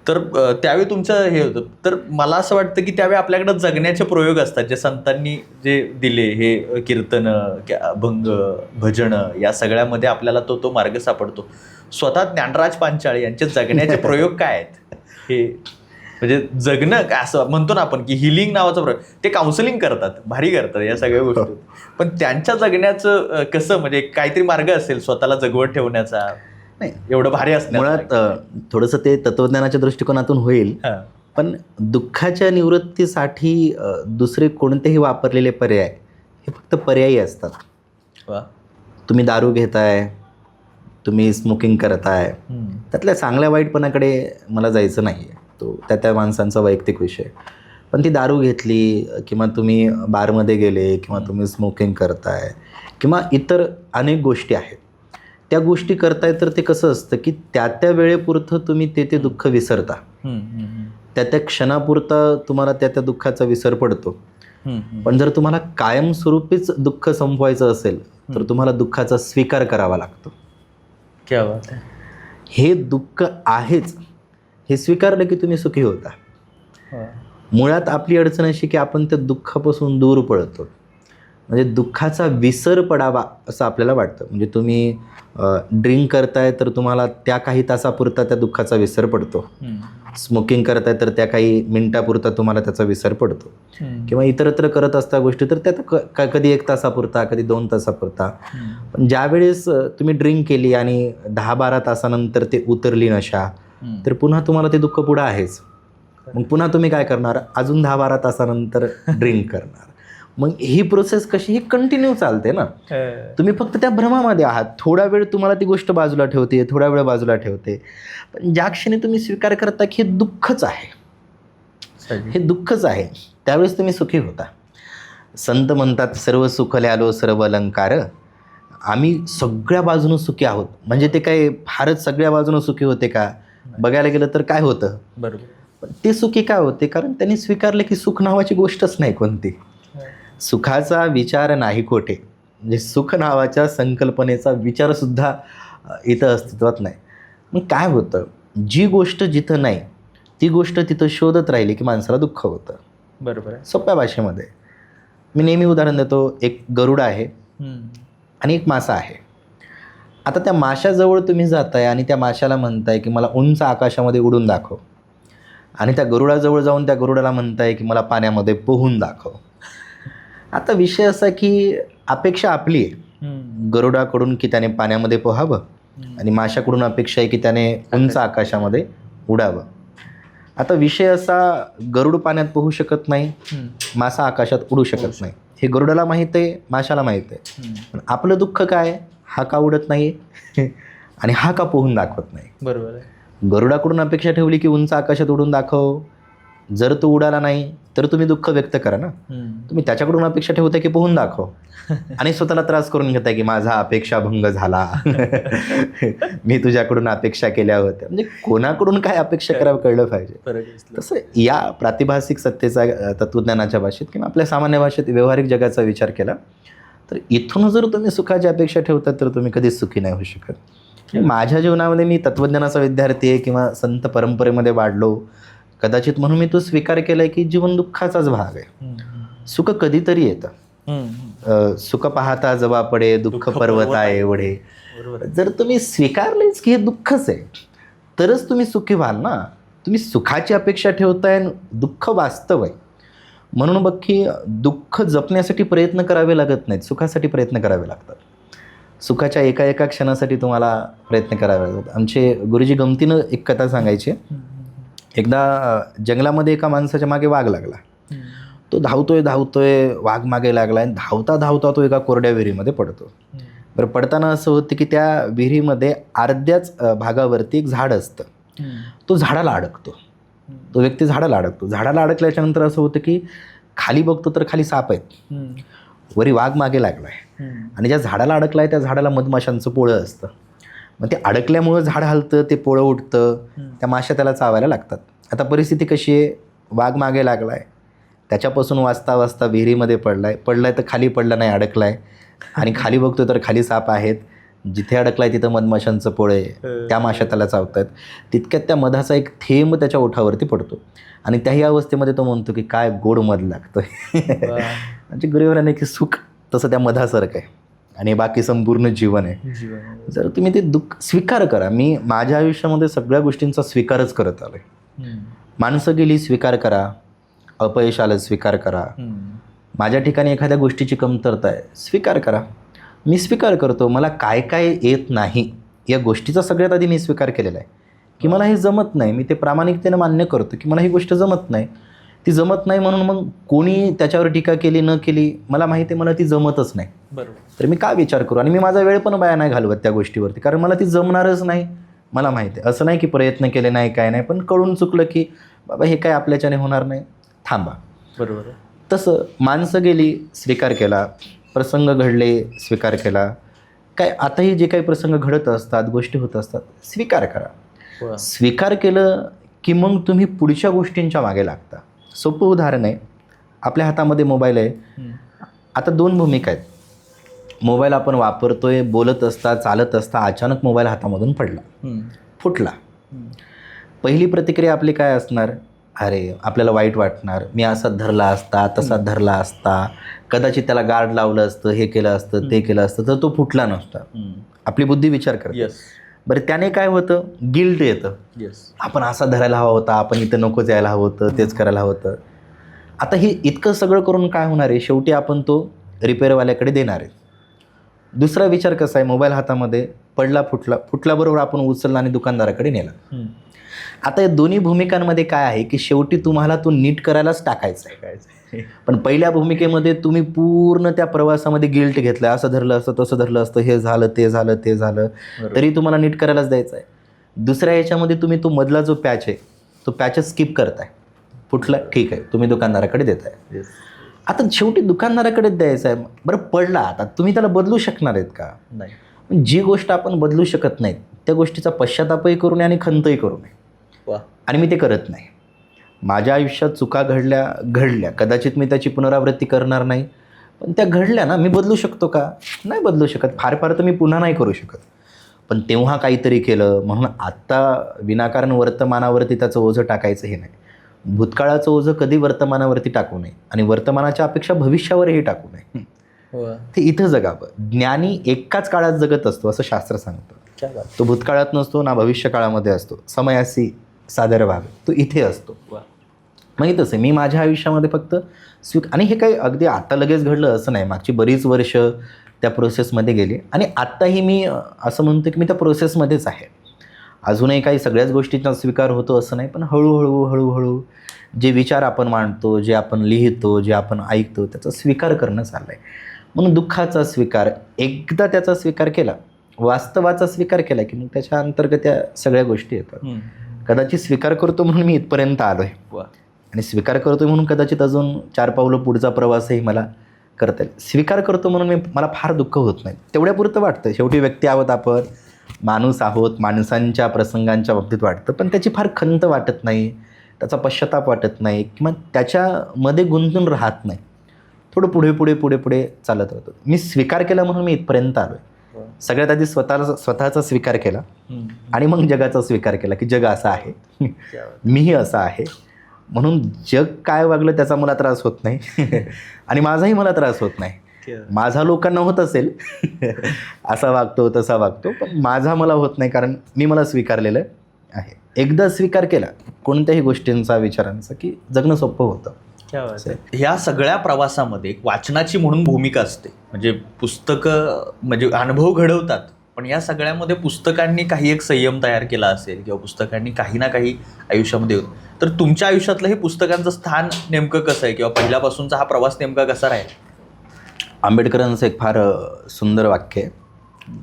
S2: तर त्यावेळी तुमचं हे होतं. तर मला असं वाटतं की त्यावेळी आपल्याकडे जगण्याचे प्रयोग असतात, जे संतांनी जे दिले, हे कीर्तन, अभंग, भजन, या सगळ्यामध्ये आपल्याला तो मार्ग सापडतो. स्वतः ज्ञानराज पांचाळे यांचे जगण्याचे प्रयोग काय आहेत? हे म्हणजे जगणं काय असं म्हणतो ना आपण की हिलिंग नावाचा प्रयोग, ते काउन्सिलिंग करतात, भारी करतात या सगळ्या गोष्टी. पण त्यांच्या जगण्याचं कसं, म्हणजे काहीतरी मार्ग असेल स्वतःला जगवत ठेवण्याचा? नाही, एवढं भारी असतं.
S1: मुळात थोडंसं ते तत्वज्ञानाच्या दृष्टिकोनातून होईल, पण दुःखाच्या निवृत्तीसाठी दुसरे कोणतेही वापरलेले पर्याय हे फक्त पर्यायी असतात. तुम्ही दारू घेताय, तुम्ही स्मोकिंग करताय, त्यातल्या चांगल्या वाईटपणाकडे मला जायचं नाही आहे, तो त्या माणसांचा वैयक्तिक विषय. पण ती दारू घेतली किंवा तुम्ही बारमध्ये गेले किंवा तुम्ही स्मोकिंग करताय किंवा इतर अनेक गोष्टी आहेत, त्या गोष्टी करताय तर ते कसं असतं की त्या वेळेपुरतं तुम्ही ते दुःख विसरता, त्या क्षणापुरता तुम्हाला त्या दुःखाचा विसर पडतो. पण जर तुम्हाला कायमस्वरूपीच दुःख संपवायचं असेल तर तुम्हाला दुःखाचा स्वीकार करावा लागतो.
S2: क्या बात आहे.
S1: हे दुःख आहेच हे स्वीकारलं की तुम्ही सुखी होता. मुळात आपली अडचण अशी की आपण त्या दुःखापासून दूर पळतो, म्हणजे दुःखाचा विसर पडावा असं आपल्याला वाटतं. म्हणजे तुम्ही ड्रिंक करताय तर तुम्हाला त्या काही तासापुरता त्या दुःखाचा विसर पडतो, स्मोकिंग करताय तर त्या काही मिनिटापुरता तुम्हाला त्याचा विसर पडतो, किंवा इतरत्र करत असता गोष्टी तर त्यात कधी 1 तासापुरता, कधी 2 तासापुरता. पण ज्यावेळेस तुम्ही ड्रिंक केली आणि 10-12 तासानंतर ते उतरली नशा, तर पुन्हा तुम्हाला ते दुःख पुढं आहेच. मग पुन्हा तुम्ही काय करणार? अजून 10-12 तासानंतर ड्रिंक करणार. मग ही प्रोसेस कशी, ही कंटिन्यू चालते ना. तुम्ही फक्त त्या भ्रमामध्ये आहात. थोडा वेळ तुम्हाला ती गोष्ट बाजूला ठेवते, थोडा वेळ बाजूला ठेवते. पण ज्या क्षणी तुम्ही स्वीकार करता की हे दुःखच आहे, हे दुःखच आहे. त्यावेळेस तुम्ही सुखी होता. संत म्हणतात सर्व सुखल्यालो सर्व अलंकार, आम्ही सगळ्या बाजूनं सुखी आहोत. म्हणजे ते काय फारच सगळ्या बाजूनं सुखी होते का? बघायला गेलं तर काय होतं,
S3: बरोबर.
S1: पण ते सुखी काय होते? कारण त्यांनी स्वीकारले की सुख नावाची गोष्टच नाही कोणती. सुखाचा विचार नाही कोठे, म्हणजे सुख नावाच्या संकल्पनेचा विचारसुद्धा इथं अस्तित्वात नाही. मग काय होतं, जी गोष्ट जिथं नाही ती गोष्ट तिथं शोधत राहिली की माणसाला दुःख होतं.
S3: बरोबर आहे.
S1: सोप्या भाषेमध्ये मी नेहमी उदाहरण देतो. एक गरुड आहे आणि एक मासा आहे. आता त्या माशाजवळ तुम्ही जाताय आणि त्या माशाला म्हणताय की मला उंच आकाशामध्ये उडून दाखव, आणि त्या गरुडाजवळ जाऊन त्या गरुडाला म्हणताय की मला पाण्यामध्ये पोहून दाखव. आता विषय असा की अपेक्षा आपली आहे गरुडाकडून की त्याने पाण्यामध्ये पोहावं, आणि माशाकडून अपेक्षा आहे की त्याने उंच आकाशामध्ये उडावं. आता विषय असा, गरुड पाण्यात पोहू शकत नाही, मासा आकाशात उडू शकत नाही. हे गरुडाला माहीत आहे, माशाला माहीत आहे. पण आपलं दुःख काय, हा का उडत नाही आणि हा का पोहून दाखवत नाही.
S3: बरोबर आहे.
S1: गरुडाकडून अपेक्षा ठेवली की उंच आकाशात उडून दाखव. जर तो उडाला नाही तर तुम्ही दुःख व्यक्त करा ना. तुम्ही त्याच्याकडून अपेक्षा ठेवताय की पोहून दाखव आणि स्वतःला त्रास करून घेताय की माझा अपेक्षा भंग झाला मी तुझ्याकडून अपेक्षा केल्या होत्या. म्हणजे कोणाकडून काय अपेक्षा करावं कळलं पाहिजे. तसं या प्रातिभासिक सत्तेचा तत्वज्ञानाच्या भाषेत किंवा आपल्या सामान्य भाषेत व्यावहारिक जगाचा विचार केला तर इथून जर तुम्ही सुखाची अपेक्षा ठेवतात तर तुम्ही कधीच सुखी नाही होऊ शकत. माझ्या जीवनामध्ये मी तत्वज्ञानाचा विद्यार्थी आहे किंवा संत परंपरेमध्ये वाढलो कदाचित, म्हणून मी तो स्वीकार केला आहे की जीवन दुःखाचाच भाग आहे. सुख कधीतरी येतं. सुख पाहता जवा पडे दुःख पर्वता एवढे. जर तुम्ही स्वीकारलेच की हे दुःखच आहे तरच तुम्ही सुखी व्हाल ना. तुम्ही सुखाची अपेक्षा ठेवताय, दुःख वास्तव आहे. म्हणून बघ की दुःख जपण्यासाठी प्रयत्न करावे लागत नाहीत, सुखासाठी प्रयत्न करावे लागतात. सुखाच्या एका एका क्षणासाठी तुम्हाला प्रयत्न करावे लागतात. आमचे गुरुजी गमतीनं एक कथा सांगायची. एकदा जंगलामध्ये एका माणसाच्या मागे वाघ लागला. तो धावतोय, वाघ मागे लागला आणि धावता धावता तो एका कोरड्या विहिरीमध्ये पडतो. बरं, पडताना असं होतं की त्या विहिरीमध्ये अर्ध्याच भागावरती एक झाड असतं. तो झाडाला अडकतो. तो व्यक्ती झाडाला अडकतो. झाडाला अडकल्याच्यानंतर असं होतं की खाली बघतो तर खाली साप आहेत, वरी वाघ मागे लागला आहे, आणि ज्या झाडाला अडकला आहे त्या झाडाला मधमाशांचं पोळं असतं. मग ते अडकल्यामुळं झाड हलतं, ते पोळं उठतं, त्या माशा त्याला चावायला लागतात. आता परिस्थिती कशी आहे, वाघ मागे लागला आहे, त्याच्यापासून वाचता वाचता विहिरीमध्ये पडलाय तर खाली पडला नाही, अडकलाय, आणि खाली बघतो तर खाली साप आहेत, जिथे अडकलाय तिथं मधमाशांचं पोळे, त्या माशा त्याला चावतात. तितक्यात त्या मधाचा एक थेंब त्याच्या ओठावरती पडतो आणि त्याही अवस्थेमध्ये तो म्हणतो की काय गोड मध लागतोय. म्हणजे गुरुवराने की सुख तसं त्या मधासारखं आहे आणि बाकी संपूर्ण जीवन आहे. जर तुम्ही ते दुःख स्वीकार करा. मी माझ्या आयुष्यामध्ये सगळ्या गोष्टींचा स्वीकारच करत आलो आहे. माणसं गेली, स्वीकार करा. अपयश आलं, स्वीकार करा. माझ्या ठिकाणी एखाद्या गोष्टीची कमतरता आहे, स्वीकार करा. मी स्वीकार करतो. मला काय काय येत नाही या गोष्टीचा सगळ्यात आधी मी स्वीकार केलेला आहे की मला हे जमत नाही. मी ते प्रामाणिकतेने मान्य करतो की मला ही गोष्ट जमत नाही. ती जमत नाही म्हणून मग कोणी त्याच्यावर टीका केली न केली, मला माहिती आहे मला ती जमतच नाही.
S3: बरोबर. पण
S1: मी का विचार करू, आणि मी माझा वेळ पण वाया नाही घालवत त्या गोष्टीवरती, कारण मला ती जमणारच नाही. मला माहिती आहे. असं नाही की प्रयत्न केले नाही, काय नाही, पण कळून चुकलं की बाबा हे काय आपल्याच्याने होणार नाही, थांबा.
S3: बरोबर.
S1: तसं माणसं गेली, स्वीकार केला. प्रसंग घडले, स्वीकार केला. काय आताही जे काही प्रसंग घडत असतात, गोष्टी होत असतात, स्वीकार करा. स्वीकार केलं की मग तुम्ही पुढच्या गोष्टींच्या मागे लागता. सोपं उदाहरण आहे, आपल्या हातामध्ये मोबाईल आहे. आता दोन भूमिका आहेत. मोबाईल आपण वापरतोय, बोलत असता, चालत असता अचानक मोबाईल हातामधून पडला, फुटला. पहिली प्रतिक्रिया आपली काय असणार, अरे आपल्याला वाईट वाटणार, मी असा धरला असता, तसा धरला असता, कदाचित त्याला गार्ड लावलं असतं, हे केलं असतं, ते केलं असतं तर तो फुटला नसता. आपली बुद्धी विचार करते. बरं, त्याने काय होतं, गिल्ट येतं. आपण असा धरायला हवा होता, आपण इथं नकोच यायला हवं होतं, तेच करायला हवं होतं. आता हे इतकं सगळं करून काय होणार आहे, शेवटी आपण तो रिपेअरवाल्याकडे देणार आहे. दुसरा विचार कसा आहे, मोबाईल हातामध्ये पडला, फुटल्याबरोबर आपण उचलला आणि दुकानदाराकडे नेला. आता या दोन्ही भूमिकांमध्ये काय आहे की शेवटी तुम्हाला तो नीट करायलाच टाकायचा आहे. पण पहिल्या भूमिकेमध्ये तुम्ही पूर्ण त्या प्रवासामध्ये गिल्ट घेतला, असं धरलं असतं, तसं धरलं असतं, हे झालं, ते झालं, ते झालं, तरी तुम्हाला नीट करायलाच द्यायचं आहे. दुसऱ्या याच्यामध्ये तुम्ही तो मधला जो पॅच आहे तो पॅचच स्किप करताय. फुटलं, ठीक आहे, तुम्ही दुकानदाराकडे देताय. आता शेवटी दुकानदाराकडे द्यायचं आहे, बरं पडला, आता तुम्ही त्याला बदलू शकणार आहेत का?
S3: नाही.
S1: पण जी गोष्ट आपण बदलू शकत नाहीत त्या गोष्टीचा पश्चातापही करू नये आणि खंतही करू नये.
S3: वा.
S1: आणि मी ते करत नाही. माझ्या आयुष्यात चुका घडल्या, कदाचित मी त्याची पुनरावृत्ती करणार नाही, पण त्या घडल्या ना, मी बदलू शकतो का? नाही बदलू शकत. फार तर मी पुन्हा नाही करू शकत. पण तेव्हा काहीतरी केलं म्हणून आत्ता विनाकारण वर्तमानावरती त्याचं ओझं टाकायचं हे नाही. भूतकाळाचं ओझं कधी वर्तमानावरती टाकू नये आणि वर्तमानाच्या अपेक्षा भविष्यावरही टाकू नये. ते इथं जगावं. ज्ञानी एकाच काळात जगत असतो असं शास्त्र सांगतं. तो भूतकाळात नसतो ना भविष्य काळामध्ये असतो. समयासी सादर व्हावे, तो इथे असतो. माहीतच आहे, मी माझ्या आयुष्यामध्ये फक्त आणि हे काही अगदी आता लगेच घडलं असं नाही. मागची बरीच वर्ष त्या प्रोसेसमध्ये गेली आणि आत्ताही मी असं म्हणतो की मी त्या प्रोसेसमध्येच आहे. अजूनही काही सगळ्याच गोष्टींचा स्वीकार होतो असं नाही, पण हळूहळू जे विचार आपण मांडतो, जे आपण लिहितो, जे आपण ऐकतो त्याचा स्वीकार करणं चाललं आहे. म्हणून दुःखाचा स्वीकार, एकदा त्याचा स्वीकार केला, वास्तवाचा स्वीकार केला की मग त्याच्या अंतर्गत या सगळ्या गोष्टी येतात. कदाचित स्वीकार करतो म्हणून मी इथपर्यंत आलो आहे आणि स्वीकार करतो म्हणून कदाचित अजून 4 पावलं पुढचा प्रवासही मला करता येईल. स्वीकार करतो म्हणून मला फार दुःख होत नाही, तेवढ्यापुरतं वाटतं. शेवटी व्यक्ती आहोत आपण, माणूस आहोत, माणसांच्या प्रसंगांच्या बाबतीत वाटतं, पण त्याची फार खंत वाटत नाही, त्याचा पश्चाताप वाटत नाही किंवा त्याच्यामध्ये गुंतून राहत नाही. थोडं पुढे चालत राहतो. मी स्वीकार केला म्हणून मी इथपर्यंत आलो आहे. सगळ्यात आधी स्वतःचा स्वीकार केला आणि मग जगाचा स्वीकार केला की जग असं आहे, मीही असा आहे. म्हणून जग काय वागलं त्याचा मला त्रास होत नाही आणि माझाही मला त्रास होत नाही. माझा लोकांना होत असेल असा वागतो तसा वागतो, पण माझा मला होत नाही, कारण मी मला स्वीकारलेलं आहे. एकदा स्वीकार केला कोणत्याही गोष्टींचा, विचारांचा, की जगणं सोपं होतं.
S2: ह्या सगळ्या प्रवासामध्ये एक वाचनाची म्हणून भूमिका असते. म्हणजे पुस्तकं म्हणजे अनुभव घडवतात, पण या सगळ्यामध्ये पुस्तकांनी काही एक संयम तयार केला असेल किंवा पुस्तकांनी काही ना काही आयुष्यामध्ये होतं. तर तुमच्या आयुष्यातलं हे पुस्तकांचं स्थान नेमकं कसं आहे किंवा पहिल्यापासूनचा हा प्रवास नेमका कसा राहील?
S1: आंबेडकरांचं एक फार सुंदर वाक्य आहे,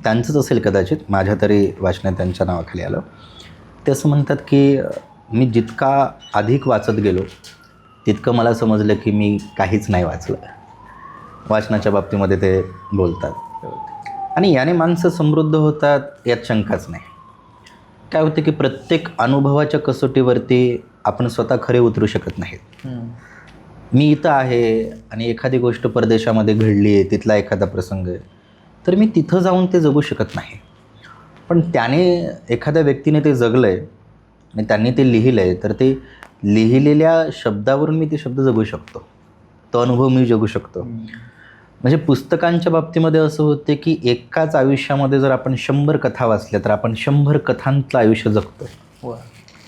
S1: त्यांचंच असेल कदाचित, माझ्या तरी वाचनात त्यांच्या नावाखाली आलं. ते असं म्हणतात की मी जितका अधिक वाचत गेलो तितकं मला समजलं की मी काहीच नाही वाचलं. वाचनाच्या बाबतीमध्ये ते बोलतात. आणि याने माणसं समृद्ध होतात यात शंकाच नाही. काय होतं की प्रत्येक अनुभवाच्या कसोटीवरती आपण स्वतः खरे उतरू शकत नाहीत. मी इथं आहे आणि एखादी गोष्ट परदेशामध्ये घडली आहे, तिथला एखादा प्रसंग आहे, तर मी तिथं जाऊन ते जगू शकत नाही. पण त्याने, एखाद्या व्यक्तीने ते जगलं आहे आणि त्यांनी ते लिहिलं आहे, तर ते लिहिलेल्या शब्दावरून मी ते शब्द जगू शकतो, तो अनुभव मी जगू शकतो. म्हणजे पुस्तकांच्या बाबतीमध्ये असं होते की एकाच आयुष्यामध्ये जर आपण 100 कथा वाचल्या तर आपण 100 कथांचं आयुष्य जगतो,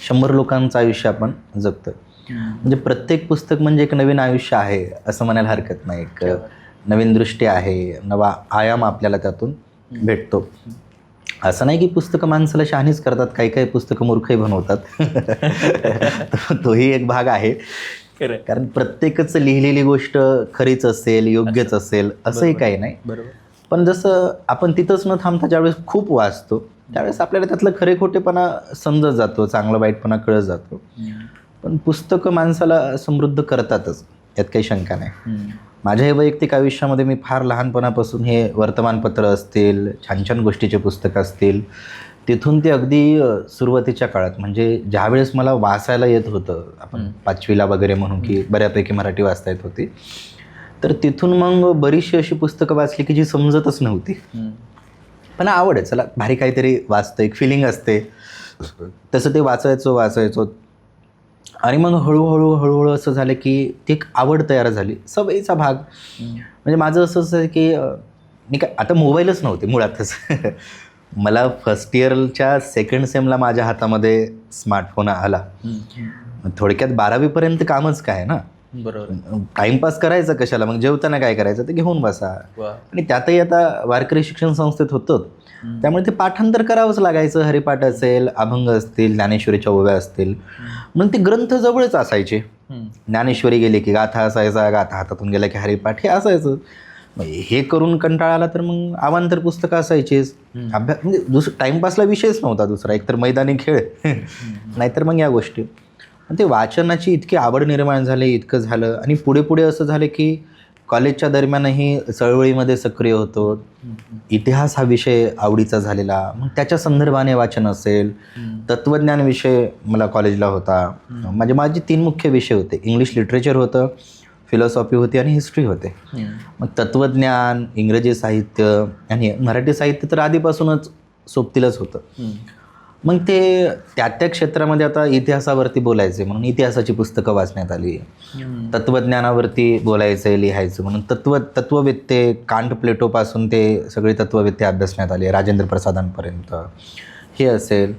S1: 100 लोकांचं आयुष्य आपण जगतो. म्हणजे प्रत्येक पुस्तक म्हणजे एक नवीन आयुष्य आहे असं म्हणायला हरकत नाही. एक नवीन दृष्टी आहे, नवा आयाम आपल्याला त्यातून भेटतो. असं नाही की पुस्तकं माणसाला शहाणीच करतात, काही काही पुस्तकं मूर्खही बनवतात. तोही एक भाग आहे, कारण प्रत्येकच लिहिलेली गोष्ट खरीच असेल, योग्यच असेल असंही काही नाही.
S3: बरोबर.
S1: पण जसं आपण तिथंच न थांबता ज्यावेळेस खूप वाचतो त्यावेळेस आपल्याला त्यातलं खरे खोटेपणा समजत जातो, चांगलं वाईटपणा कळत जातो. पण पुस्तकं माणसाला समृद्ध करतातच, यात काही शंका नाही. माझ्या हे वैयक्तिक आयुष्यामध्ये मी फार लहानपणापासून हे वर्तमानपत्र असतील, छान छान गोष्टीचे पुस्तकं असतील, तिथून ते अगदी सुरुवातीच्या काळात, म्हणजे ज्यावेळेस मला वाचायला येत होतं, आपण 5वीला वगैरे म्हणून की बऱ्यापैकी मराठी वाचता येत होती, तर तिथून मग बरीचशी अशी पुस्तकं वाचली की जी समजतच नव्हती. पण आवड आहे, चला भारी काहीतरी वाचतं, एक फिलिंग असते, तसं ते वाचायचो. आणि मग हळूहळू असं झालं की ती एक आवड तयार झाली, सवयीचा भाग. म्हणजे माझं असं आहे की मी काय, आता मोबाईलच नव्हते मुळातच. मला फर्स्ट इयरच्या सेकंड सेमला माझ्या हातामध्ये स्मार्टफोन आला. थोडक्यात 12वीपर्यंत कामच काय ना,
S3: बरोबर.
S1: टाईमपास करायचं कशाला, मग जेवताना काय करायचं ते घेऊन बसा. आणि त्यातही आता वारकरी शिक्षण संस्थेत होतं, त्यामुळे ते पाठांतर करावंच लागायचं. हरिपाठ असेल, अभंग असतील, ज्ञानेश्वरीच्या ओव्या असतील, म्हणून ते ग्रंथ जवळच असायचे. ज्ञानेश्वरी गेली की गाथा असायचा, गाथा हातातून गेला की हरिपाठ हे असायचं. हे करून कंटाळा आला तर मग अवांतर पुस्तकं असायचीच. अभ्यास म्हणजे टाईमपासला विषयच नव्हता दुसरा, एकतर मैदानी खेळ नाहीतर मग या गोष्टी. आणि ते वाचनाची इतकी आवड निर्माण झाली, इतकं झालं आणि पुढे पुढे असं झालं की कॉलेजच्या दरम्यानही चळवळीमध्ये सक्रिय होतो. इतिहास हा विषय आवडीचा झालेला, मग त्याच्या संदर्भाने वाचन असेल, तत्त्वज्ञान विषय मला कॉलेजला होता. माझे 3 मुख्य विषय होते. इंग्लिश लिटरेचर होतं, फिलॉसॉफी होती आणि हिस्ट्री होते. मग तत्त्वज्ञान, इंग्रजी साहित्य आणि मराठी साहित्य तर आधीपासूनच सोबतीलच होतं. मग ते त्या क्षेत्रामध्ये आता इतिहासावरती बोलायचे म्हणून इतिहासाची पुस्तकं वाचण्यात आली. तत्त्वज्ञानावरती बोलायचं लिहायचं म्हणून तत्त्ववेत्ते कांट प्लेटोपासून ते सगळे तत्त्ववेत्ते अभ्यासण्यात आले, राजेंद्र प्रसादांपर्यंत हे असेल,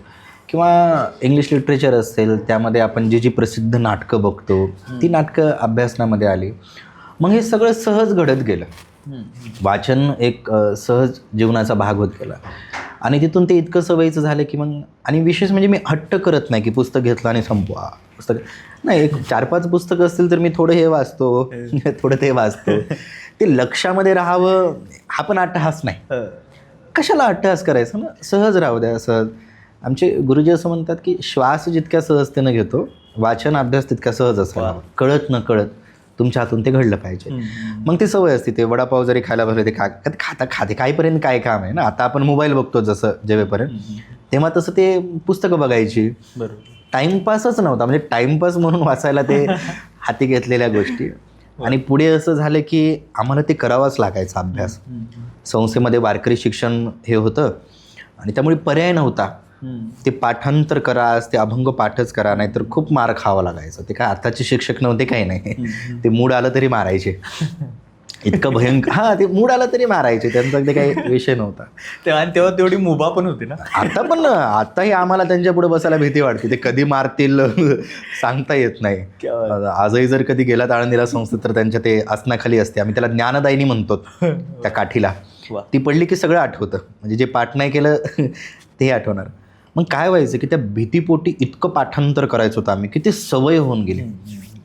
S1: किंवा इंग्लिश लिटरेचर असेल त्यामध्ये आपण जी प्रसिद्ध नाटकं बघतो ती नाटकं अभ्यासनामध्ये आली. मग हे सगळं सहज घडत गेलं. वाचन एक सहज जीवनाचा भाग होत गेला आणि तिथून ते इतकं सवयीचं झालं की मग, आणि विशेष म्हणजे मी हट्ट करत नाही की पुस्तक घेतलं आणि संपवा पुस्तक नाही. एक 4-5 पुस्तकं असतील तर मी थोडं हे वाचतो, थोडं ते वाचतो. ते लक्षामध्ये राहावं हा पण अट्टहास नाही. कशाला अट्टहास करायचं ना, सहज राहू द्या. सहज आमचे गुरुजी असं म्हणतात की श्वास जितक्या सहजतेनं घेतो वाचन अभ्यास तितका सहज असावा. कळत न कळत तुमच्या हातून ते घडलं पाहिजे. मग ती सवय असते. ते वडापाव जरी खायला बसले ते खाते काहीपर्यंत काय काम आहे ना. आता आपण मोबाईल बघतो जसं जेवेपर्यंत, तेव्हा तसं ते पुस्तकं बघायची. टाईमपासच नव्हता, म्हणजे टाईमपास म्हणून वाचायला ते हाती घेतलेल्या गोष्टी. आणि पुढे असं झालं की आम्हाला ते करावाच लागायचा अभ्यास. संस्थेमध्ये वारकरी शिक्षण हे होतं आणि त्यामुळे पर्याय नव्हता. ते पाठांतर करा, ते अभंग पाठच करा, नाहीतर खूप मार खावा लागायचं. ते काय आताचे शिक्षक नव्हते, काही नाही. ते मूड आलं तरी मारायचे, इतकं भयंकर. ते मूड आलं तरी मारायचे, त्यांचा ते काही विषय नव्हता.
S3: तेव्हा तेवढी मुभा पण होती ना.
S1: आताही आम्हाला त्यांच्या पुढे बसायला भीती वाटते. ते कधी मारतील सांगता येत नाही. आजही जर कधी गेलात आळंदीला संस्थेत तर त्यांच्या ते आसनाखाली असते. आम्ही त्याला ज्ञानदायिनी म्हणतो त्या काठीला. ती पडली की सगळं आठवतं, म्हणजे जे पाठ नाही केलं ते आठवणार. मग काय व्हायचं की त्या भीतीपोटी इतकं पाठांतर करायचं होतं आम्ही की ते सवय होऊन गेली.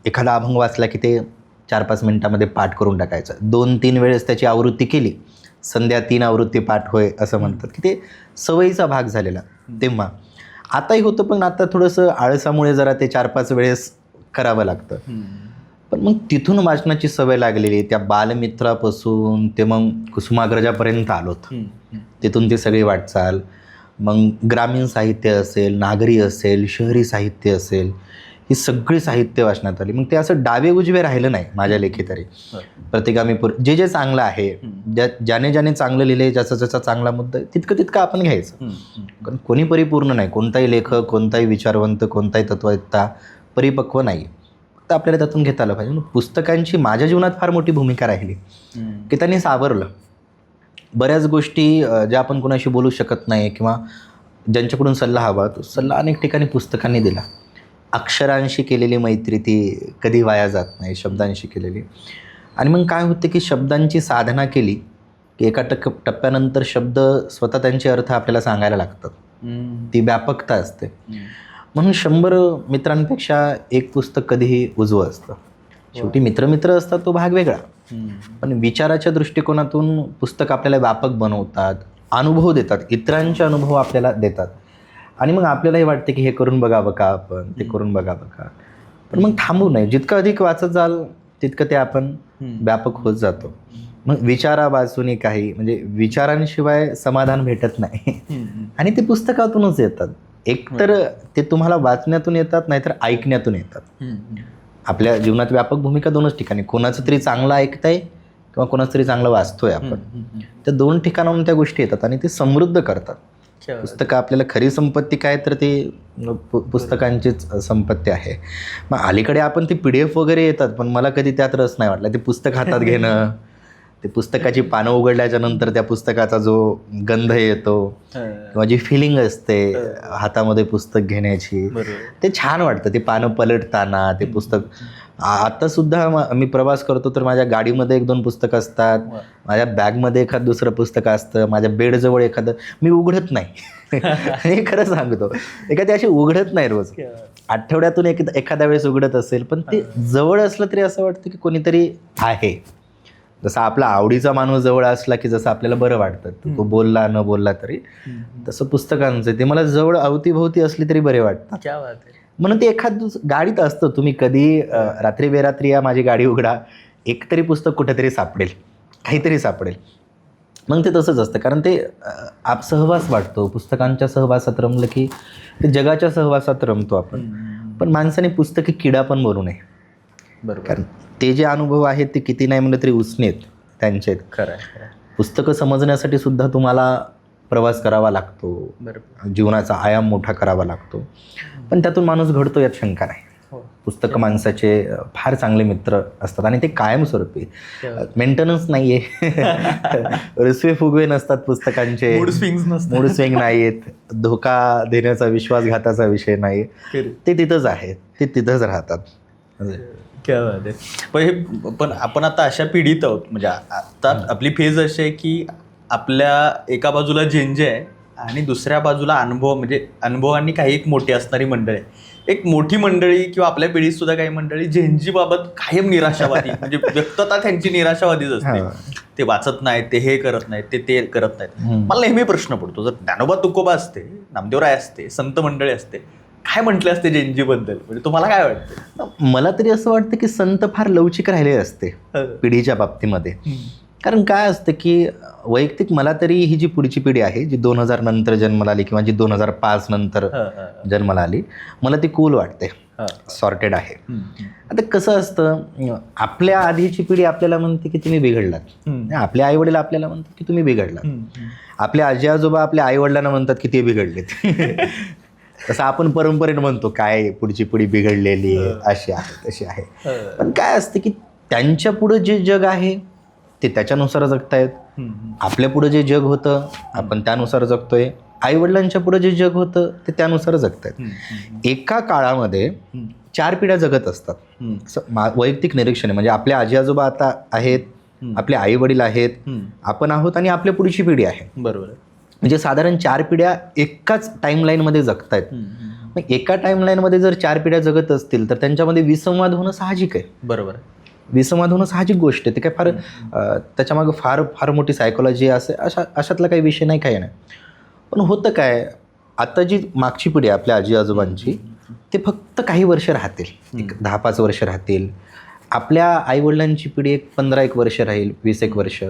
S1: एखादा अभंग वाचला की ते 4-5 मिनिटामध्ये पाठ करून टाकायचं. 2-3 वेळेस त्याची आवृत्ती केली, संध्या 3 आवृत्ती पाठ होय असं म्हणतात, की ते सवयीचा भाग झालेला. तेव्हा आताही होतं, पण आता थोडंसं आळसामुळे जरा ते 4-5 वेळेस करावं लागतं. पण मग तिथून वाचनाची सवय लागलेली. त्या बालमित्रापासून ते मग कुसुमाग्रजापर्यंत आलोत. तिथून ती सगळी वाटचाल. मग ग्रामीण साहित्य असेल, नागरी असेल, शहरी साहित्य असेल, ही सगळी साहित्य वाचण्यात आली. मग ते असं डावे उजवे राहिलं नाही माझ्या लेखी तरी. प्रतिगामी जे जे चांगलं आहे, ज्याने चांगलं लिहिले, ज्याचा चांगला मुद्दा तितकं आपण घ्यायचं. कारण कोणी परिपूर्ण नाही. कोणताही लेखक, कोणताही विचारवंत, कोणताही तत्ववेत्ता परिपक्व नाही. फक्त आपल्याला त्यातून घेता आलं पाहिजे. पुस्तकांची माझ्या जीवनात फार मोठी भूमिका राहिली की त्यांनी सावरलं. बऱ्याच गोष्टी ज्या आपण कोणाशी बोलू शकत नाही किंवा ज्यांच्याकडून सल्ला हवा, तो सल्ला अनेक ठिकाणी पुस्तकांनी दिला. अक्षरांशी केलेली मैत्री ती कधी वाया जात नाही, शब्दांशी केलेली. आणि मग काय होते की शब्दांची साधना केली की एका टप्प्यानंतर शब्द स्वतः त्यांचे अर्थ आपल्याला सांगायला लागतात. ती व्यापकता असते. म्हणून 100 मित्रांपेक्षा एक पुस्तक कधीही उजवं असतं. शेवटी मित्र असतात, तो भाग वेगळा. पण विचाराच्या दृष्टिकोनातून पुस्तक आपल्याला व्यापक बनवतात, अनुभव देतात, इतरांचे अनुभव आपल्याला देतात. आणि मग आपल्यालाही वाटते की हे करून बघावं का आपण, ते करून बघावं का. पण मग थांबू नये. जितकं अधिक वाचत जाल तितकं ते आपण व्यापक होत जातो. मग विचारा वाचून काही, म्हणजे विचारांशिवाय समाधान भेटत नाही. आणि ते पुस्तकातूनच येतात. एकतर ते तुम्हाला वाचण्यातून येतात, नाहीतर ऐकण्यातून येतात. आपल्या जीवनात व्यापक भूमिका 2च ठिकाणी. कोणाचं तरी चांगलं ऐकताय किंवा कोणाचं तरी चांगलं वाचतोय आपण. त्या 2 ठिकाणाहून त्या गोष्टी येतात आणि ते समृद्ध करतात. पुस्तकं आपल्याला खरी संपत्ती काय, तर ते पुस्तकांचीच संपत्ती आहे. मग अलीकडे आपण ते PDF वगैरे येतात, पण मला कधी त्यात रस नाही वाटला. ते पुस्तक हातात घेणं, ते पुस्तकाची पानं उघडल्याच्या नंतर त्या पुस्तकाचा जो गंध येतो किंवा जी फिलिंग असते हातामध्ये पुस्तक घेण्याची, ते छान वाटतं. ते पानं पलटताना ते पुस्तक. आत्तासुद्धा मी प्रवास करतो तर माझ्या गाडीमध्ये 1-2 पुस्तकं असतात, माझ्या बॅगमध्ये एखादं दुसरं पुस्तक असतं, माझ्या बेडजवळ एखादं. मी उघडत नाही. हे खरं सांगतो, एखादी अशी उघडत नाही रोज. आठवड्यातून एखाद्या वेळेस उघडत असेल, पण ते जवळ असलं तरी असं वाटतं की कोणीतरी आहे. जसा आपला आवडीचा माणूस जवळ असला की जसं आपल्याला बरं वाटतं, तो बोलला न बोलला तरी, तसं पुस्तकांचं ते मला जवळ अवतीभोवती असली तरी बरे वाटतं. म्हणून ते गाडीत असतं. तुम्ही कधी रात्री बेरात्री या माझी गाडी उघडा, एकतरी पुस्तक कुठेतरी सापडेल, काहीतरी सापडेल. मग ते तसंच असतं, कारण ते सहवास वाटतो. पुस्तकांच्या सहवासात रमलं की ते जगाच्या सहवासात रमतो आपण. पण माणसाने पुस्तकी किडा पण बनू नये.
S3: बरोबर.
S1: कारण ते जे अनुभव आहेत ते किती नाही म्हणलं तरी उसने आहेत त्यांचे.
S3: खरं आहे.
S1: पुस्तकं समजण्यासाठी सुद्धा तुम्हाला प्रवास करावा लागतो,
S3: बरोबर.
S1: जीवनाचा आयाम मोठा करावा लागतो. पण त्यातून माणूस घडतो यात शंका नाही. पुस्तकं माणसाचे फार चांगले मित्र असतात आणि ते कायमस्वरूपी. मेंटेनन्स नाही आहे, रुसवे फुगवे नसतात पुस्तकांचे,
S3: मूड
S1: स्विंग नाही आहेत, धोका देण्याचा विश्वासघाताचा विषय नाही. ते तिथंच आहे, ते तिथंच राहतात.
S3: क्या बात आहे. पण आपण आता अशा पिढीत आहोत, म्हणजे आता आपली फेज अशी आहे की आपल्या एका बाजूला झेंजे आहे आणि दुसऱ्या बाजूला म्हणजे अनुभवांनी काही एक मोठी असणारी मंडळी आहे. एक मोठी मंडळी किंवा आपल्या पिढीत सुद्धा काही मंडळी झेंजीबाबत कायम निराशावादी, म्हणजे व्यक्तता त्यांची निराशावादीच असते. ते वाचत नाहीत, ते हे करत नाहीत, ते करत नाहीत. मला नेहमी प्रश्न पडतो, जर ज्ञानोबा तुकोबा असते, नामदेवराय असते, संत मंडळी असते, काय म्हटले असते झेंजीबद्दल? म्हणजे तुम्हाला काय वाटतं?
S1: मला तरी असं वाटतं की संत फार लवचिक राहिले असते पिढीच्या बाबतीमध्ये. कारण काय असतं की वैयक्तिक मला तरी ही जी पुढची पिढी आहे, जी 2000 नंतर जन्माला आली किंवा जी 2005 नंतर जन्माला आली, मला ती कूल वाटते, सॉर्टेड आहे. आता कसं असतं, आपल्या आधीची पिढी आपल्याला म्हणते की तुम्ही बिघडलात, आपले आई वडील आपल्याला म्हणतात की तुम्ही बिघडलात, आपले आजी आजोबा आपल्या आई वडिलांना म्हणतात की ते बिघडलेत. तसं आपण परंपरेनं म्हणतो काय पुढची पिढी बिघडलेली अशी आहे तशी आहे. पण काय असतं की त्यांच्या पुढं जे जग आहे ते त्याच्यानुसार जगतायत. आपल्या पुढं जे जग होतं आपण त्यानुसार जगतोय. आई वडिलांच्या पुढं जे जग होतं ते त्यानुसार जगतायत. एका काळामध्ये 4 पिढ्या जगत असतात. वैयक्तिक निरीक्षण आहे. म्हणजे आपल्या आजी आजोबा आता आहेत, आपले आई वडील आहेत, आपण आहोत आणि आपल्या पुढची पिढी आहे.
S3: बरोबर.
S1: म्हणजे साधारण 4 पिढ्या एकाच टाईमलाईनमध्ये जगतायत. मग एका टाईमलाईनमध्ये जर 4 पिढ्या जगत असतील तर त्यांच्यामध्ये विसंवाद होणं साहजिक आहे.
S3: बरोबर.
S1: विसंवाद होणं साहजिक गोष्ट आहे. ते काय फार त्याच्यामागं फार फार मोठी सायकोलॉजी असे अशातला काही विषय नाही, काही नाही. पण होतं काय, आता जी मागची पिढी आहे आपल्या आजी आजोबांची, ते फक्त काही वर्ष राहतील, एक 10-5 वर्ष राहतील. आपल्या आईवडिलांची पिढी एक 15-1 वर्ष राहील, 20-1 वर्ष.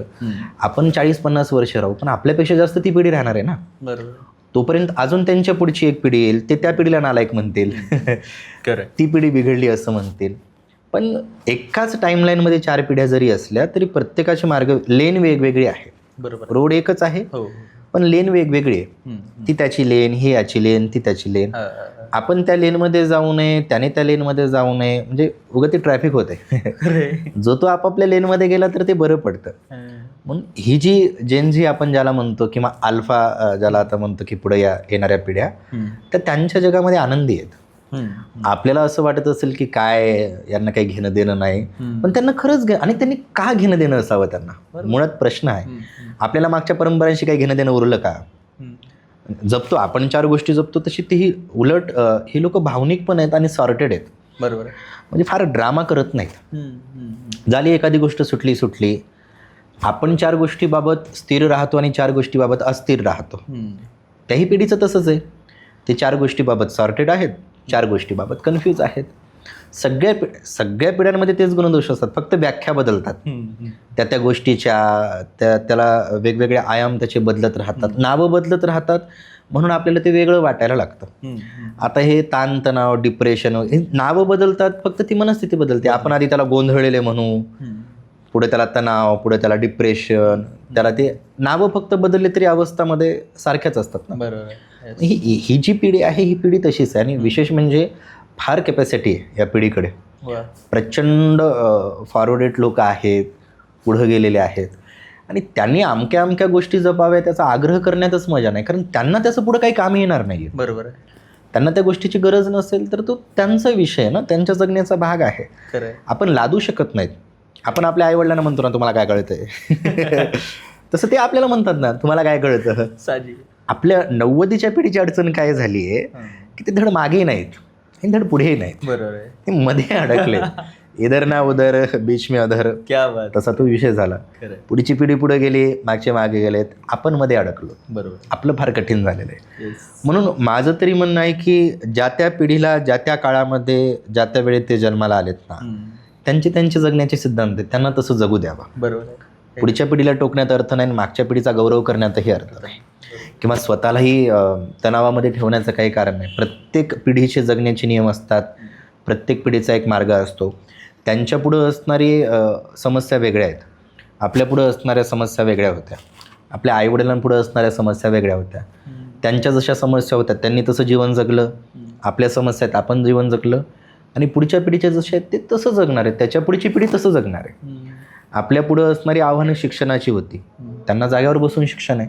S1: आपण 40-50 वर्ष राहू, पण आपल्यापेक्षा जास्त ती पिढी राहणार आहे ना.
S3: बरोबर.
S1: तोपर्यंत अजून त्यांच्या पुढची एक पिढी येईल, ते त्या पिढीला नालायक म्हणतील, ती पिढी बिघडली असं म्हणतील. पण एकाच टाईमलाईनमध्ये 4 पिढ्या जरी असल्या तरी प्रत्येकाचे मार्ग, लेन वेगवेगळी आहे.
S3: बरोबर.
S1: रोड एकच आहे पण लेन वेगवेगळी आहे. ती त्याची लेन, ही याची लेन, ती त्याची लेन. आपण त्या लेनमध्ये जाऊ नये, त्याने त्या लेनमध्ये जाऊ नये, म्हणजे उगाच ते ट्रॅफिक होते. जो तो आपापल्या लेनमध्ये गेला तर ते बरं पडतं. म्हणून ही जी जेन आपण ज्याला म्हणतो किंवा अल्फा ज्याला आता म्हणतो की पुढे येणाऱ्या पिढ्या, तर त्यांच्या जगामध्ये आनंदी आहेत. आपल्याला असं वाटत असेल की काय यांना काही घेणं देणं नाही, पण त्यांना खरंच आणि त्यांनी का घेणं देणं असावं त्यांना, मुळात प्रश्न आहे. आपल्याला मागच्या परंपरांशी काही घेणं देणं उरलं का? जपतो आपण 4 गोष्टी जपतो, तशी ती उलट ही लोक भावनिक पण आहेत आणि सॉर्टेड आहेत.
S3: बरोबर.
S1: म्हणजे फार ड्रामा करत नाहीत. झाली एखादी गोष्ट सुटली, आपण 4 गोष्टीबाबत स्थिर राहतो आणि 4 गोष्टीबाबत अस्थिर राहतो. त्याही पिढीचं तसंच आहे. ते 4 गोष्टीबाबत सॉर्टेड आहेत, 4 गोष्टीबाबत कन्फ्यूज आहेत. सगळ्या पिढ्यांमध्ये तेच गुणदोष असतात, फक्त व्याख्या बदलतात. त्या गोष्टीच्या त्याला वेगवेगळे आयाम त्याचे बदलत राहतात, नावं बदलत राहतात, म्हणून आपल्याला ते वेगळं वाटायला लागतं. आता हे ताणतणाव, डिप्रेशन, हे नावं बदलतात, फक्त ती मनस्थिती बदलते. आपण आधी त्याला गोंधळलेले म्हणू, पुढे त्याला तणाव, पुढे त्याला डिप्रेशन, त्याला ते नावं फक्त बदलले तरी अवस्थामध्ये सारख्याच असतात ना.
S3: बरोबर.
S1: ही जी पिढी आहे ही पिढी तशीच आहे. आणि विशेष म्हणजे फार कॅपॅसिटी आहे या पिढीकडे. प्रचंड फॉरवर्डेड लोक आहेत, पुढं गेलेले आहेत, आणि त्यांनी अमक्या गोष्टी जपाव्या त्याचा आग्रह करण्यातच मजा नाही, कारण त्यांना त्याचं पुढं काही काम येणार नाही.
S3: बरोबर.
S1: त्यांना त्या गोष्टीची गरज नसेल तर तो त्यांचा विषय ना, त्यांच्या जगण्याचा भाग आहे. आपण लादू शकत नाहीत. आपण आपल्या आईवडिलांना म्हणतो ना तुम्हाला काय कळतंय, तसं ते आपल्याला म्हणतात ना तुम्हाला काय कळतं. आपल्या 90च्या पिढीची अडचण काय झाली आहे की ते धड मागे नाहीत आणि धड पुढेही नाहीत.
S3: बरोबर.
S1: ते मध्ये अडकले. इधर ना उधर बीच में अधर,
S3: क्या बात.
S1: तसा तो विषय झाला.
S3: खरं.
S1: पुढची पिढी पुढे गेली, मागचे मागे गेलेत, आपण मध्ये अडकलो.
S3: बरोबर.
S1: आपलं फार कठीण झालेलं आहे.
S3: Yes.
S1: म्हणून माझं तरी म्हणणं आहे की ज्या त्या पिढीला ज्या त्या काळामध्ये ज्या त्या वेळेत ते जन्माला आलेत ना, त्यांचे जगण्याचे सिद्धांत आहेत, त्यांना तसं जगू द्यावा.
S3: बरोबर आहे.
S1: पुढच्या पिढीला टोकण्यात अर्थ नाही आणि मागच्या पिढीचा गौरव करण्यातही अर्थ नाही, किंवा स्वतःलाही तणावामध्ये ठेवण्याचं काही कारण नाही. प्रत्येक पिढीचे जगण्याचे नियम असतात, प्रत्येक पिढीचा एक मार्ग असतो. त्यांच्या पुढं असणारी समस्या वेगळ्या आहेत, आपल्या पुढं असणाऱ्या समस्या वेगळ्या होत्या, आपल्या आईवडिलांपुढं असणाऱ्या समस्या वेगळ्या होत्या. त्यांच्या जशा समस्या होत्या त्यांनी तसं जीवन जगलं, आपल्या समस्या आहेत आपण जीवन जगलं, आणि पुढच्या पिढीचे जसे आहेत ते तसं जगणार आहेत, त्याच्या पुढची पिढी तसं जगणार आहे. आपल्या पुढं असणारी आव्हानं शिक्षणाची होती, त्यांना जागेवर बसून शिक्षण आहे.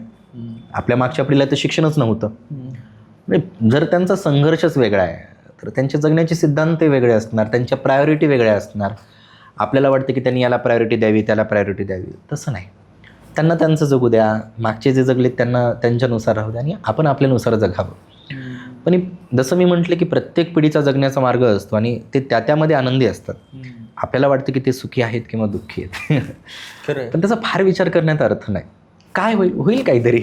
S1: आपल्या मागच्या पिढीला तर शिक्षणच नव्हतं. म्हणजे जर त्यांचा संघर्षच वेगळा आहे तर त्यांचे जगण्याचे सिद्धांत वेगळे असणार, त्यांच्या प्रायोरिटी वेगळ्या असणार. आपल्याला वाटतं की त्यांनी याला प्रायोरिटी द्यावी, त्याला प्रायोरिटी द्यावी, तसं नाही. त्यांना त्यांचं जगू द्या, मागचे जे जगलेत त्यांना त्यांच्यानुसार राहू द्या आणि आपण आपल्यानुसार जगावं. पण जसं मी म्हटलं की प्रत्येक पिढीचा जगण्याचा मार्ग असतो आणि ते त्यामध्ये आनंदी असतात. आपल्याला वाटतं की ते सुखी आहेत किंवा दुःखी आहेत,
S3: खरं.
S1: पण त्याचा फार विचार करण्यात अर्थ नाही. काय होईल काहीतरी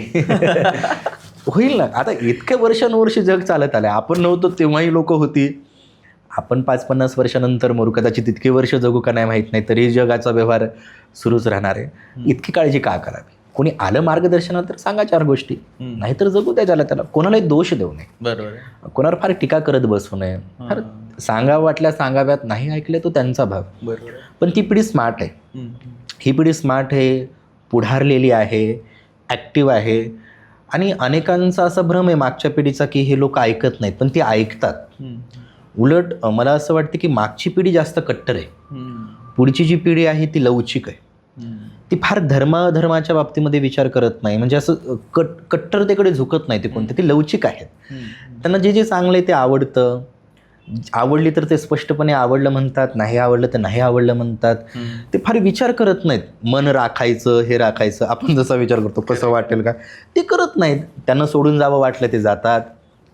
S1: होईल ना. आता इतक्या वर्षानुवर्ष जग चालत आलं, आपण नव्हतो तेव्हाही लोक होती, आपण 5-50 वर्षानंतर मरू, कदाचित तितके वर्ष जगू का नाही माहीत नाही, तरी जगाचा व्यवहार सुरूच राहणार आहे. इतकी काळजी का करावी? कोणी आलं मार्गदर्शनात तर सांगा 4 गोष्टी, नाहीतर जगू द्या ज्याला त्याला, कोणालाही दोष देऊ नये,
S3: बरोबर.
S1: कोणावर फार टीका करत बसू नये. फार सांगावं वाटल्या सांगाव्यात, नाही ऐकले तो त्यांचा भाग.
S3: बरोबर.
S1: पण ती पिढी स्मार्ट आहे, ही पिढी स्मार्ट आहे, पुढारलेली आहे, ॲक्टिव्ह आहे. आणि अनेकांचा असा भ्रम आहे मागच्या पिढीचा की हे लोक ऐकत नाहीत, पण ती ऐकतात. उलट मला असं वाटतं की मागची पिढी जास्त कट्टर आहे, पुढची जी पिढी आहे ती लवचिक आहे. ती फार धर्माच्या बाबतीमध्ये विचार करत नाही, म्हणजे असं कट्टरतेकडे झुकत नाही ते कोणते, ती लवचिक आहेत. त्यांना जे जे चांगलं आहे ते आवडतं, आवडली तर ते स्पष्टपणे आवडलं म्हणतात, नाही आवडलं तर नाही आवडलं म्हणतात. ते फार विचार करत नाहीत, मन राखायचं हे राखायचं, आपण जसा विचार करतो कसं वाटेल का, ते करत नाहीत. त्यांना सोडून जावं वाटलं ते जातात,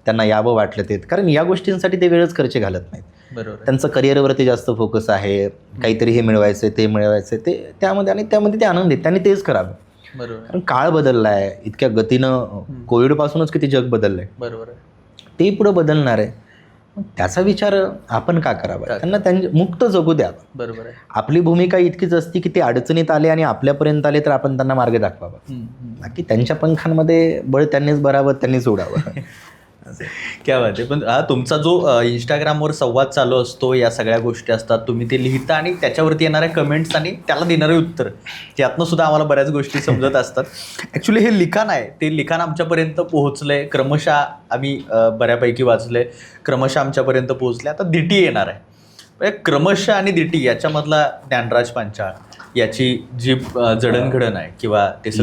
S1: त्यांना यावं वाटलं ते, कारण या गोष्टींसाठी ते वेळच खर्च घालत नाहीत.
S3: बरोबर.
S1: त्यांचं करिअरवरती जास्त फोकस आहे, काहीतरी हे मिळवायचं ते मिळवायचं ते त्यामध्ये, आणि त्यामध्ये ते आनंद आहेत, त्यांनी तेच करावं.
S3: बरोबर.
S1: कारण काळ बदलला आहे इतक्या गतीनं, कोविडपासूनच किती जग बदललं आहे,
S3: बरोबर.
S1: ते पुढं बदलणार आहे. त्याचा विचार आपण का करावा? त्यांना त्यांचे मुक्त जगू द्यावं.
S3: बरोबर आहे.
S1: आपली भूमिका इतकीच असते की ते अडचणीत आले आणि आपल्यापर्यंत आले तर आपण त्यांना मार्ग दाखवावा, बाकी त्यांच्या पंखांमध्ये बळ त्यांनीच भरावं, त्यांनीच उडावं.
S3: क्या बात आहे. पण हा तुमचा जो इंस्टाग्रामवर संवाद चालू असतो, या सगळ्या गोष्टी असतात, तुम्ही ते लिहिता आणि त्याच्यावरती येणाऱ्या कमेंट्स आणि त्याला देणारे उत्तर, त्यातनं सुद्धा आम्हाला बऱ्याच गोष्टी समजत असतात. ॲक्च्युली हे लिखाण आहे, ते लिखाण आमच्यापर्यंत पोहोचलं आहे, क्रमशः आम्ही बऱ्यापैकी वाचलं आहे, क्रमशः आमच्यापर्यंत पोहोचले. आता दिटी येणार आहे, म्हणजे क्रमशः आणि दिटी याच्यामधला ज्ञानराज पांचाळ याची जी जडणघडण आहे किंवा ते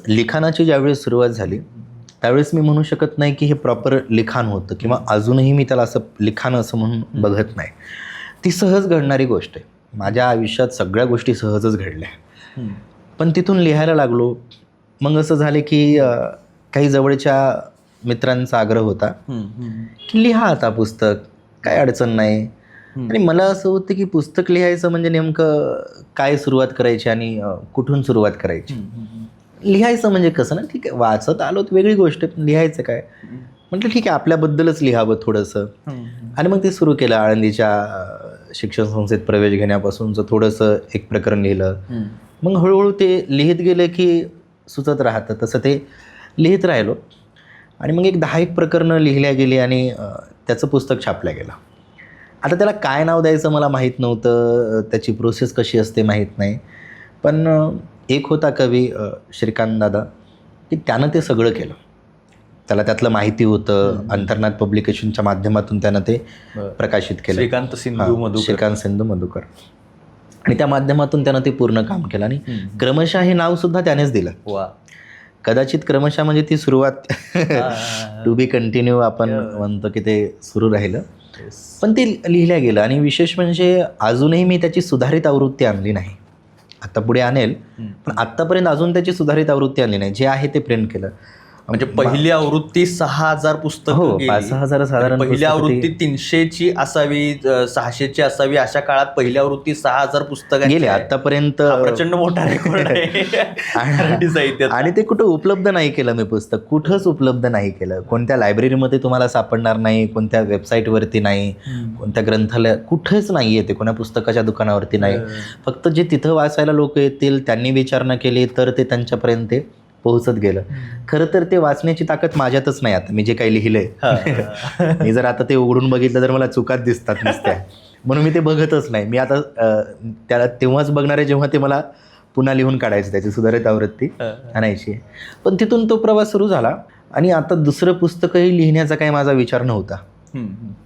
S1: लिखाणाची ज्यावेळेस सुरुवात झाली त्यावेळेस मी म्हणू शकत नाही की हे प्रॉपर लिखाण होतं, किंवा अजूनही मी त्याला असं लिखाण असं म्हणून बघत नाही. ती सहज घडणारी गोष्ट आहे. माझ्या आयुष्यात सगळ्या गोष्टी सहजच घडल्या, पण तिथून लिहायला लागलो. मग असं झालं की काही जवळच्या मित्रांचा आग्रह होता की लिहा आता पुस्तक, काय अडचण नाही. आणि मला असं होतं की पुस्तक लिहायचं म्हणजे नेमकं काय सुरुवात करायची आणि कुठून सुरुवात करायची. लिहायचं म्हणजे कसं ना, ठीक आहे वाचत आलो तर वेगळी गोष्ट आहे, पण लिहायचं काय म्हटलं ठीक आहे आपल्याबद्दलच लिहावं थोडंसं. आणि मग ते सुरू केलं. आळंदीच्या शिक्षण संस्थेत प्रवेश घेण्यापासूनचं थोडंसं एक प्रकरण लिहिलं. मग हळूहळू ते लिहित गेलं की सुचत राहतं, तसं ते लिहित राहिलो. आणि मग एक 10 प्रकरणं लिहिल्या गेली आणि त्याचं पुस्तक छापलं गेलं. आता त्याला काय नाव द्यायचं मला माहीत नव्हतं, त्याची प्रोसेस कशी असते माहीत नाही. पण एक होता कवी श्रीकांत दादा, की त्यानं ते सगळं केलं. त्याला त्यातलं माहिती होतं, अंतर्नाद पब्लिकेशनच्या माध्यमातून त्यानं ते प्रकाशित केलं. श्रीकांत सिंधू मधुकर. आणि त्या माध्यमातून त्यानं ते पूर्ण काम केलं आणि क्रमशः हे नावसुद्धा त्यानेच दिलं.
S3: वा.
S1: कदाचित क्रमशः म्हणजे ती सुरुवात टू बी कंटिन्यू आपण म्हणतो की ते सुरू राहिलं. पण ते लिहिल्या गेलं. आणि विशेष म्हणजे अजूनही मी त्याची सुधारित आवृत्ती आणली नाही. आता पुढे आणेल, पण आत्तापर्यंत अजून त्याची सुधारित आवृत्ती आणली नाही. जे आहे ते प्रिंट केलं.
S3: म्हणजे पहिली आवृत्ती 6,000 पुस्तकं
S1: हो,
S3: गेली.
S1: 5,000 साधारण
S3: पहिली
S1: पुस्तकं
S3: आवृत्ती
S1: ती-
S3: 300ची असावी, 600ची असावी. अशा काळात पहिली आवृत्ती 6,000 पुस्तकांची
S1: गेले
S3: आहे.
S1: आतापर्यंत.
S3: हा प्रचंड मोठा रेकॉर्ड आहे मराठी साहित्यात.
S1: आणि ते कुठं उपलब्ध नाही केलं मी पुस्तक, कुठंच उपलब्ध नाही केलं. कोणत्या लायब्ररीमध्ये तुम्हाला सापडणार नाही, कोणत्या वेबसाईटवरती नाही, कोणत्या ग्रंथालय कुठंच नाही आहे ते, कोणत्या पुस्तकाच्या दुकानावरती नाही. फक्त जे तिथं वाचायला लोक येतील त्यांनी विचारणा केली तर ते त्यांच्यापर्यंत ते पोहोचत गेलं. खरं तर ते वाचण्याची ताकद माझ्यातच नाही. आता मी जे काही लिहिलंय मी जर आता ते उघडून बघितलं तर मला चुकाच दिसतात नुसत्या, म्हणून मी ते बघतच नाही. मी आता त्याला तेव्हाच बघणार आहे जेव्हा ते मला पुन्हा लिहून काढायचं, त्याची सुधारित आवृत्ती आणायची. पण तिथून तो प्रवास सुरू झाला. आणि आता दुसरं पुस्तकही लिहिण्याचा काही माझा विचार नव्हता.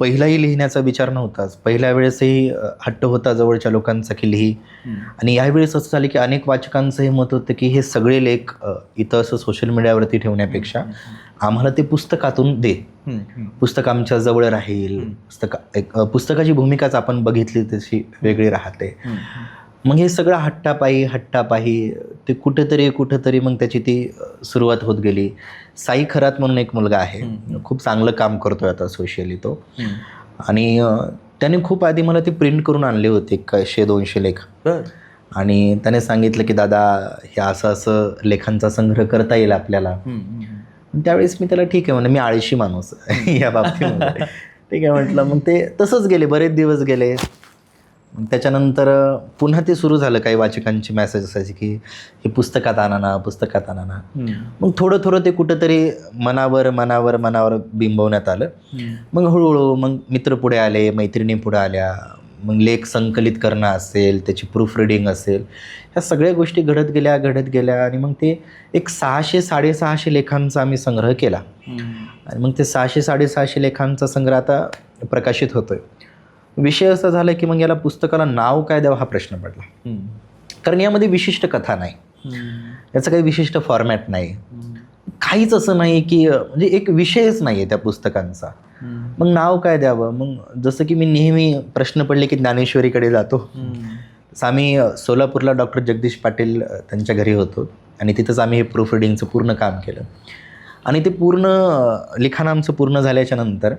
S1: पहिलाही लिहिण्याचा विचार नव्हताच. पहिल्या वेळेसही हट्ट होता जवळच्या लोकांचा की लिही. आणि यावेळेस असं झालं की अनेक वाचकांचं हे मत होतं की हे सगळे लेख इथं असं सोशल मीडियावरती ठेवण्यापेक्षा आम्हाला ते पुस्तकातून दे, पुस्तक आमच्या जवळ राहील. पुस्तकाची भूमिकाच आपण बघितली तशी वेगळी राहते. मग हे सगळं हट्टापायी ते कुठेतरी मग त्याची ती सुरुवात होत गेली. साई खरात म्हणून एक मुलगा आहे, खूप चांगलं काम करतोय आता सोशली तो. आणि त्याने खूप आधी मला ते प्रिंट करून आणले होते 100-200 लेख. आणि त्याने सांगितलं की दादा हे असं लेखांचा संग्रह करता येईल आपल्याला. त्यावेळेस मी त्याला ठीक आहे म्हणलं, मी आळशी माणूस या बाबतीमध्ये. ठीक आहे म्हटलं. मग ते तसंच गेले, बरेच दिवस गेले. त्याच्यानंतर पुन्हा ते सुरू झालं. काही वाचकांची मेसेज असायची की हे पुस्तकात आणा ना. मग थोडं ते कुठंतरी मनावर बिंबवण्यात आलं. मग हळूहळू मग मित्र पुढे आले, मैत्रिणी पुढे आल्या. मग लेख संकलित करणं असेल, त्याची प्रूफ रिडिंग असेल, ह्या सगळ्या गोष्टी घडत गेल्या. आणि मग ते एक 600-650 लेखांचा आम्ही संग्रह केला. आणि मग ते 600-650 लेखांचा संग्रह आता प्रकाशित होतोय. विषय असा झाला की मग याला पुस्तकाला नाव काय द्यावं हा प्रश्न पडला. कारण यामध्ये विशिष्ट कथा नाही, याचा काही विशिष्ट फॉर्मॅट नाही, काहीच असं नाही की म्हणजे एक विषयच नाही आहे त्या पुस्तकांचा. मग नाव काय द्यावं. मग जसं की मी नेहमी प्रश्न पडले की ज्ञानेश्वरीकडे जातो. तसं आम्ही सोलापूरला डॉक्टर जगदीश पाटील त्यांच्या घरी होतो आणि तिथंच आम्ही हे प्रूफ रिडिंगचं पूर्ण काम केलं. आणि ते पूर्ण लिखाण आमचं पूर्ण झाल्याच्या नंतर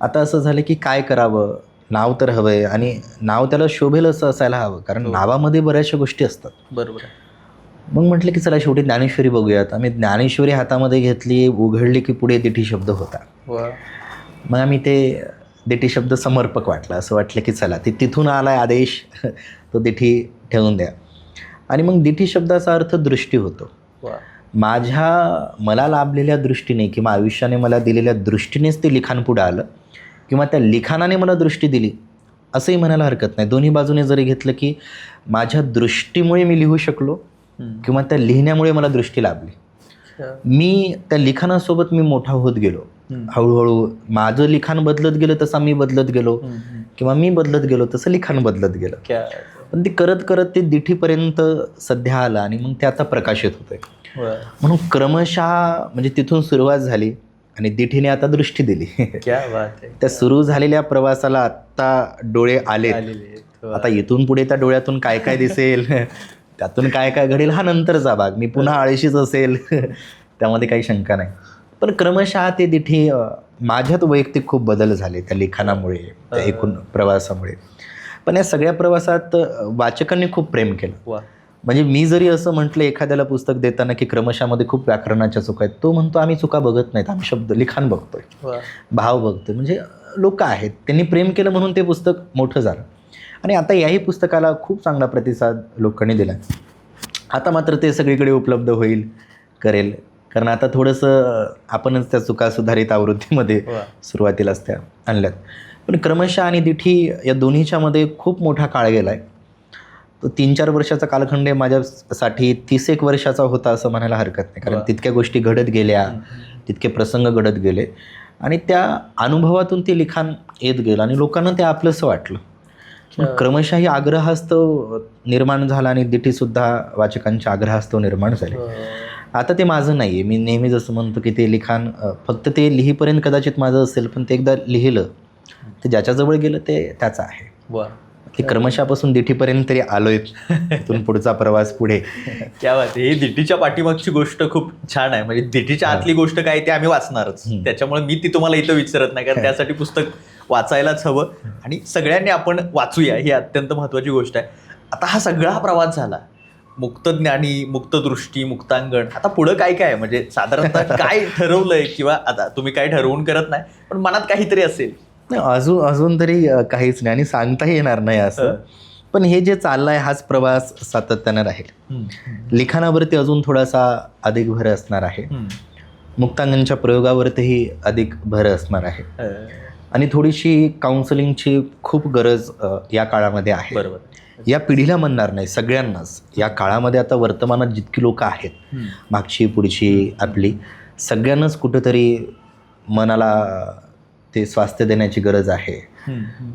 S1: आता असं झालं की काय करावं, नाव तर हवं आहे. आणि नाव त्याला शोभेल असं असायला हवं, कारण नावामध्ये बऱ्याचशा गोष्टी असतात.
S3: बरोबर.
S1: मग म्हटलं की चला शेवटी ज्ञानेश्वरी बघूयात. आम्ही ज्ञानेश्वरी हातामध्ये घेतली, उघडली की पुढे दिठी शब्द होता. मग आम्ही ते दिठी शब्द समर्पक वाटला. असं वाटलं की चला ते तिथून आलाय आदेश, तो दिठी ठेवून द्या. आणि मग दिठी शब्दाचा अर्थ दृष्टी होतो. मला लाभलेल्या दृष्टीने किंवा आयुष्याने मला दिलेल्या दृष्टीनेच ते लिखाण पुढं आलं, किंवा त्या लिखाणाने मला दृष्टी दिली असंही म्हणायला हरकत नाही. दोन्ही बाजूने जरी घेतलं की माझ्या दृष्टीमुळे मी लिहू शकलो किंवा त्या लिहिण्यामुळे मला दृष्टी लाभली. मी त्या लिखाणासोबत मी मोठा होत गेलो. हळूहळू माझं लिखाण बदलत गेलं तसं मी बदलत गेलो, किंवा मी बदलत गेलो तसं लिखाण बदलत गेलं. पण ते करत ते दिठीपर्यंत सध्या आलं आणि मग ते आता प्रकाशित होतंय. म्हणून क्रमशः म्हणजे तिथून सुरुवात झाली आणि दिठीने आता दृष्टी दिली. त्या सुरू झालेल्या प्रवासाला आत्ता डोळे आले. आता इथून पुढे त्या डोळ्यातून काय काय दिसेल, त्यातून काय काय घडेल हा नंतरचा भाग. मी पुन्हा आळशीच असेल त्यामध्ये काही शंका नाही. पण क्रमशः ते दिठी माझ्यात वैयक्तिक खूप बदल झाले त्या लिखाणामुळे, त्या एकूण प्रवासामुळे. पण या सगळ्या प्रवासात वाचकांनी खूप प्रेम केलं. म्हणजे मी जरी असं म्हटलं एखाद्याला पुस्तक देताना की क्रमशामध्ये खूप व्याकरणाच्या चुका आहेत, तो म्हणतो आम्ही चुका बघत नाहीत, आम्ही शब्द लिखाण बघतोय, भाव बघतोय. म्हणजे लोक आहेत, त्यांनी प्रेम केलं म्हणून ते पुस्तक मोठं झालं. आणि आता याही पुस्तकाला खूप चांगला प्रतिसाद लोकांनी दिला. आता मात्र ते सगळीकडे उपलब्ध करेल, कारण आता थोडंसं आपणच त्या चुका सुधारित आवृत्तीमध्ये सुरुवातीलाच त्या आणल्यात. पण क्रमशः आणि दिठी या दोन्हीच्यामध्ये खूप मोठा काळ गेला आहे. तो 3-4 वर्षाचा कालखंड माझ्यासाठी 30-1 वर्षाचा होता असं म्हणायला हरकत नाही. कारण तितक्या गोष्टी घडत गेल्या, तितके प्रसंग घडत गेले आणि त्या अनुभवातून ते लिखाण येत गेलं आणि लोकांना ते आपलंसं वाटलं. क्रमशः आग्रहास्तव निर्माण झाला आणि दिठीसुद्धा वाचकांच्या आग्रहास्तव निर्माण झाले. आता ते माझं नाही आहे. मी नेहमी जसं म्हणतो की ते लिखाण फक्त ते लिहीपर्यंत कदाचित माझं असेल, पण ते एकदा लिहिलं ते ज्याच्याजवळ गेलं ते त्याचं आहे. की क्रमशापासून दिठीपर्यंत तरी आलोय, तिथून पुढचा प्रवास पुढे.
S3: क्या बात आहे. ही दिठीच्या पाठीमागची गोष्ट खूप छान आहे. म्हणजे दिठीच्या आतली गोष्ट काय ते आम्ही वाचणारच, त्याच्यामुळे मी ती तुम्हाला इथं विचारत नाही, कारण त्यासाठी पुस्तक वाचायलाच हवं आणि सगळ्यांनी आपण वाचूया, ही अत्यंत महत्त्वाची गोष्ट आहे. आता हा सगळा प्रवास झाला, मुक्त ज्ञानी, मुक्त दृष्टी, मुक्तांगण, आता पुढं काय काय म्हणजे साधारणतः काय ठरवलंय, किंवा आता तुम्ही काय ठरवून करत नाही पण मनात काहीतरी असेल?
S1: नाही, अजून तरी काहीच नाही आणि सांगताही येणार नाही असं. पण हे जे चाललंय हाच प्रवास सातत्यानं राहील. लिखाणावरती अजून थोडासा अधिक भर असणार आहे, मुक्तांगणच्या प्रयोगावरतीही अधिक भर असणार आहे आणि थोडीशी काउन्सिलिंगची खूप गरज या काळामध्ये आहे.
S3: बरोबर.
S1: या पिढीला म्हणणार नाही, सगळ्यांनाच या काळामध्ये आता वर्तमानात जितकी लोक आहेत, मागची पुढची आपली, सगळ्यांनाच कुठेतरी मनाला ते स्वास्थ्य देण्याची गरज आहे.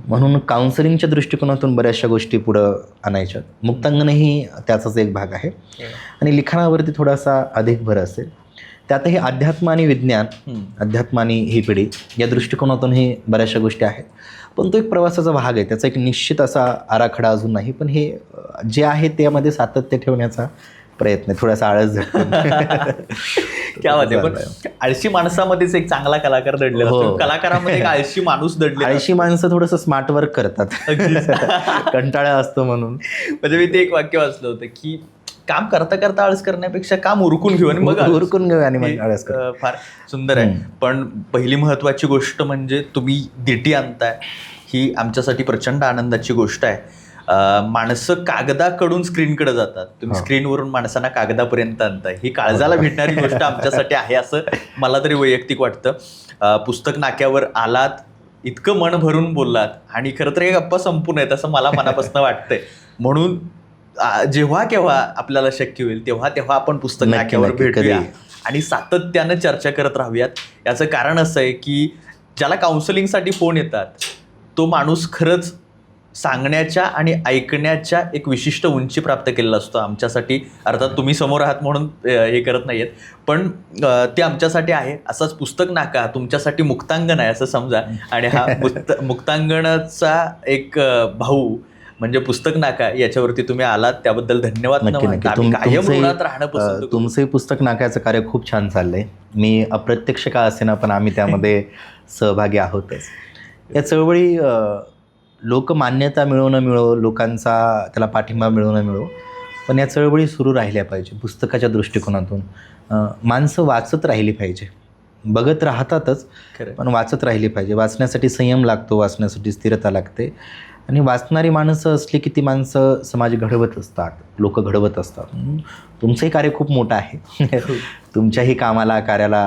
S1: म्हणून काउन्सिलिंगच्या दृष्टिकोनातून बऱ्याचशा गोष्टी पुढं आणायच्या. मुक्तांगणही त्याचाच एक भाग आहे आणि लिखाणावरती थोडासा अधिक भर असेल. त्यातही अध्यात्म आणि विज्ञान, अध्यात्म आणि ही पिढी या दृष्टिकोनातूनही बऱ्याचशा गोष्टी आहेत. पण तो एक प्रवासाचा भाग आहे, त्याचा एक निश्चित असा आराखडा अजून नाही. पण हे जे आहे त्यामध्ये सातत्य ठेवण्याचा प्रयत्न आहे, थोडासा आळस झटकून.
S3: क्या बात आहे. पण आळशी माणसामध्येच एक चांगला कलाकार दडलेला असतो. कलाकारामध्ये एक आळशी माणूस दडले.
S1: आळशी माणसं थोडंसं स्मार्ट वर्क करतात, कंटाळा असतो म्हणून.
S3: म्हणजे मी ते एक वाक्य वाचलं होतं की काम करता करता आळस करण्यापेक्षा काम उरकून घेऊ आणि मग
S1: उरकून घेऊ आणि मग आळस करू.
S3: फार सुंदर आहे. पण पहिली महत्वाची गोष्ट म्हणजे तुम्ही दिटी आणताय, ही आमच्यासाठी प्रचंड आनंदाची गोष्ट आहे. माणसं कागदाकडून स्क्रीनकडे जातात, तुम्ही स्क्रीनवरून माणसांना कागदापर्यंत आणताय, ही काळजाला भेटणारी गोष्ट आमच्यासाठी आहे असं मला तरी वैयक्तिक वाटतं. पुस्तक नाक्यावर आलात, इतकं मन भरून बोललात आणि खरं तर हे गप्पा संपून आहेत असं मला मनापासून वाटतंय. म्हणून जेव्हा केव्हा आपल्याला शक्य होईल तेव्हा तेव्हा आपण पुस्तक नाक्यावर भेटूया आणि सातत्यानं चर्चा करत राहूयात. याचं कारण असं आहे की ज्याला काउन्सिलिंगसाठी फोन येतात तो माणूस खरंच सांगण्याच्या आणि ऐकण्याच्या एक विशिष्ट उंची प्राप्त केलेला असतो. आमच्यासाठी, अर्थात तुम्ही समोर आहात म्हणून हे करत नाही आहेत, पण ते आमच्यासाठी आहे. असंच पुस्तक नाका तुमच्यासाठी मुक्तांगण आहे असं समजा. आणि हा मुक्तांगणाचा एक भाऊ म्हणजे पुस्तक नाका, याच्यावरती तुम्ही आलात त्याबद्दल धन्यवाद. कायम ऋणात राहणं पसंत.
S1: तुमचंही पुस्तक नाकाचं कार्य खूप छान चाललंय. मी अप्रत्यक्ष का असेना पण आम्ही त्यामध्ये सहभागी आहोतच. या चळवळी लोकमान्यता मिळो न मिळो, लोकांचा त्याला पाठिंबा मिळो न मिळो, पण या चळवळी सुरू राहिल्या पाहिजे. पुस्तकाच्या दृष्टिकोनातून माणसं वाचत राहिली पाहिजे, बघत राहतातच पण वाचत राहिली पाहिजे. वाचण्यासाठी संयम लागतो, वाचण्यासाठी स्थिरता लागते आणि वाचणारी माणसं असली की ती माणसं समाज घडवत असतात, लोक घडवत असतात. तुमचंही कार्य खूप मोठं आहे. तुमच्याही कामाला, कार्याला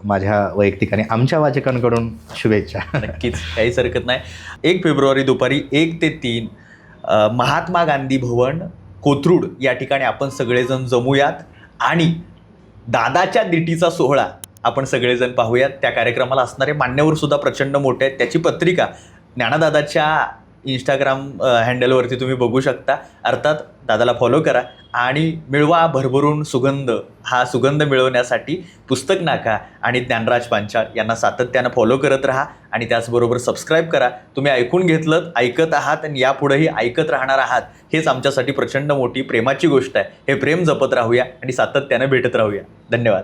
S1: माझ्या वैयक्तिक आणि आमच्या वाचकांकडून शुभेच्छा.
S3: नक्कीच, काहीच हरकत नाही. 1 फेब्रुवारी दुपारी 1 ते 3 महात्मा गांधी भवन, कोथरूड या ठिकाणी आपण सगळेजण जमूयात आणि दादाच्या दिटीचा सोहळा आपण सगळेजण पाहूयात. त्या कार्यक्रमाला असणारे मान्यवर सुद्धा प्रचंड मोठे आहेत. त्याची पत्रिका ज्ञानदादाच्या इंस्टाग्राम हँडलवरती तुम्ही बघू शकता. अर्थात दादाला फॉलो करा आणि मिळवा भरभरून सुगंध. हा सुगंध मिळवण्यासाठी पुस्तक नाका आणि ज्ञानराज पांचाळ यांना सातत्यानं फॉलो करत राहा आणि त्याचबरोबर सबस्क्राईब करा. तुम्ही ऐकून घेतलं, ऐकत आहात आणि यापुढेही ऐकत राहणार आहात, हेच आमच्यासाठी प्रचंड मोठी प्रेमाची गोष्ट आहे. हे प्रेम जपत राहूया आणि सातत्यानं भेटत राहूया. धन्यवाद.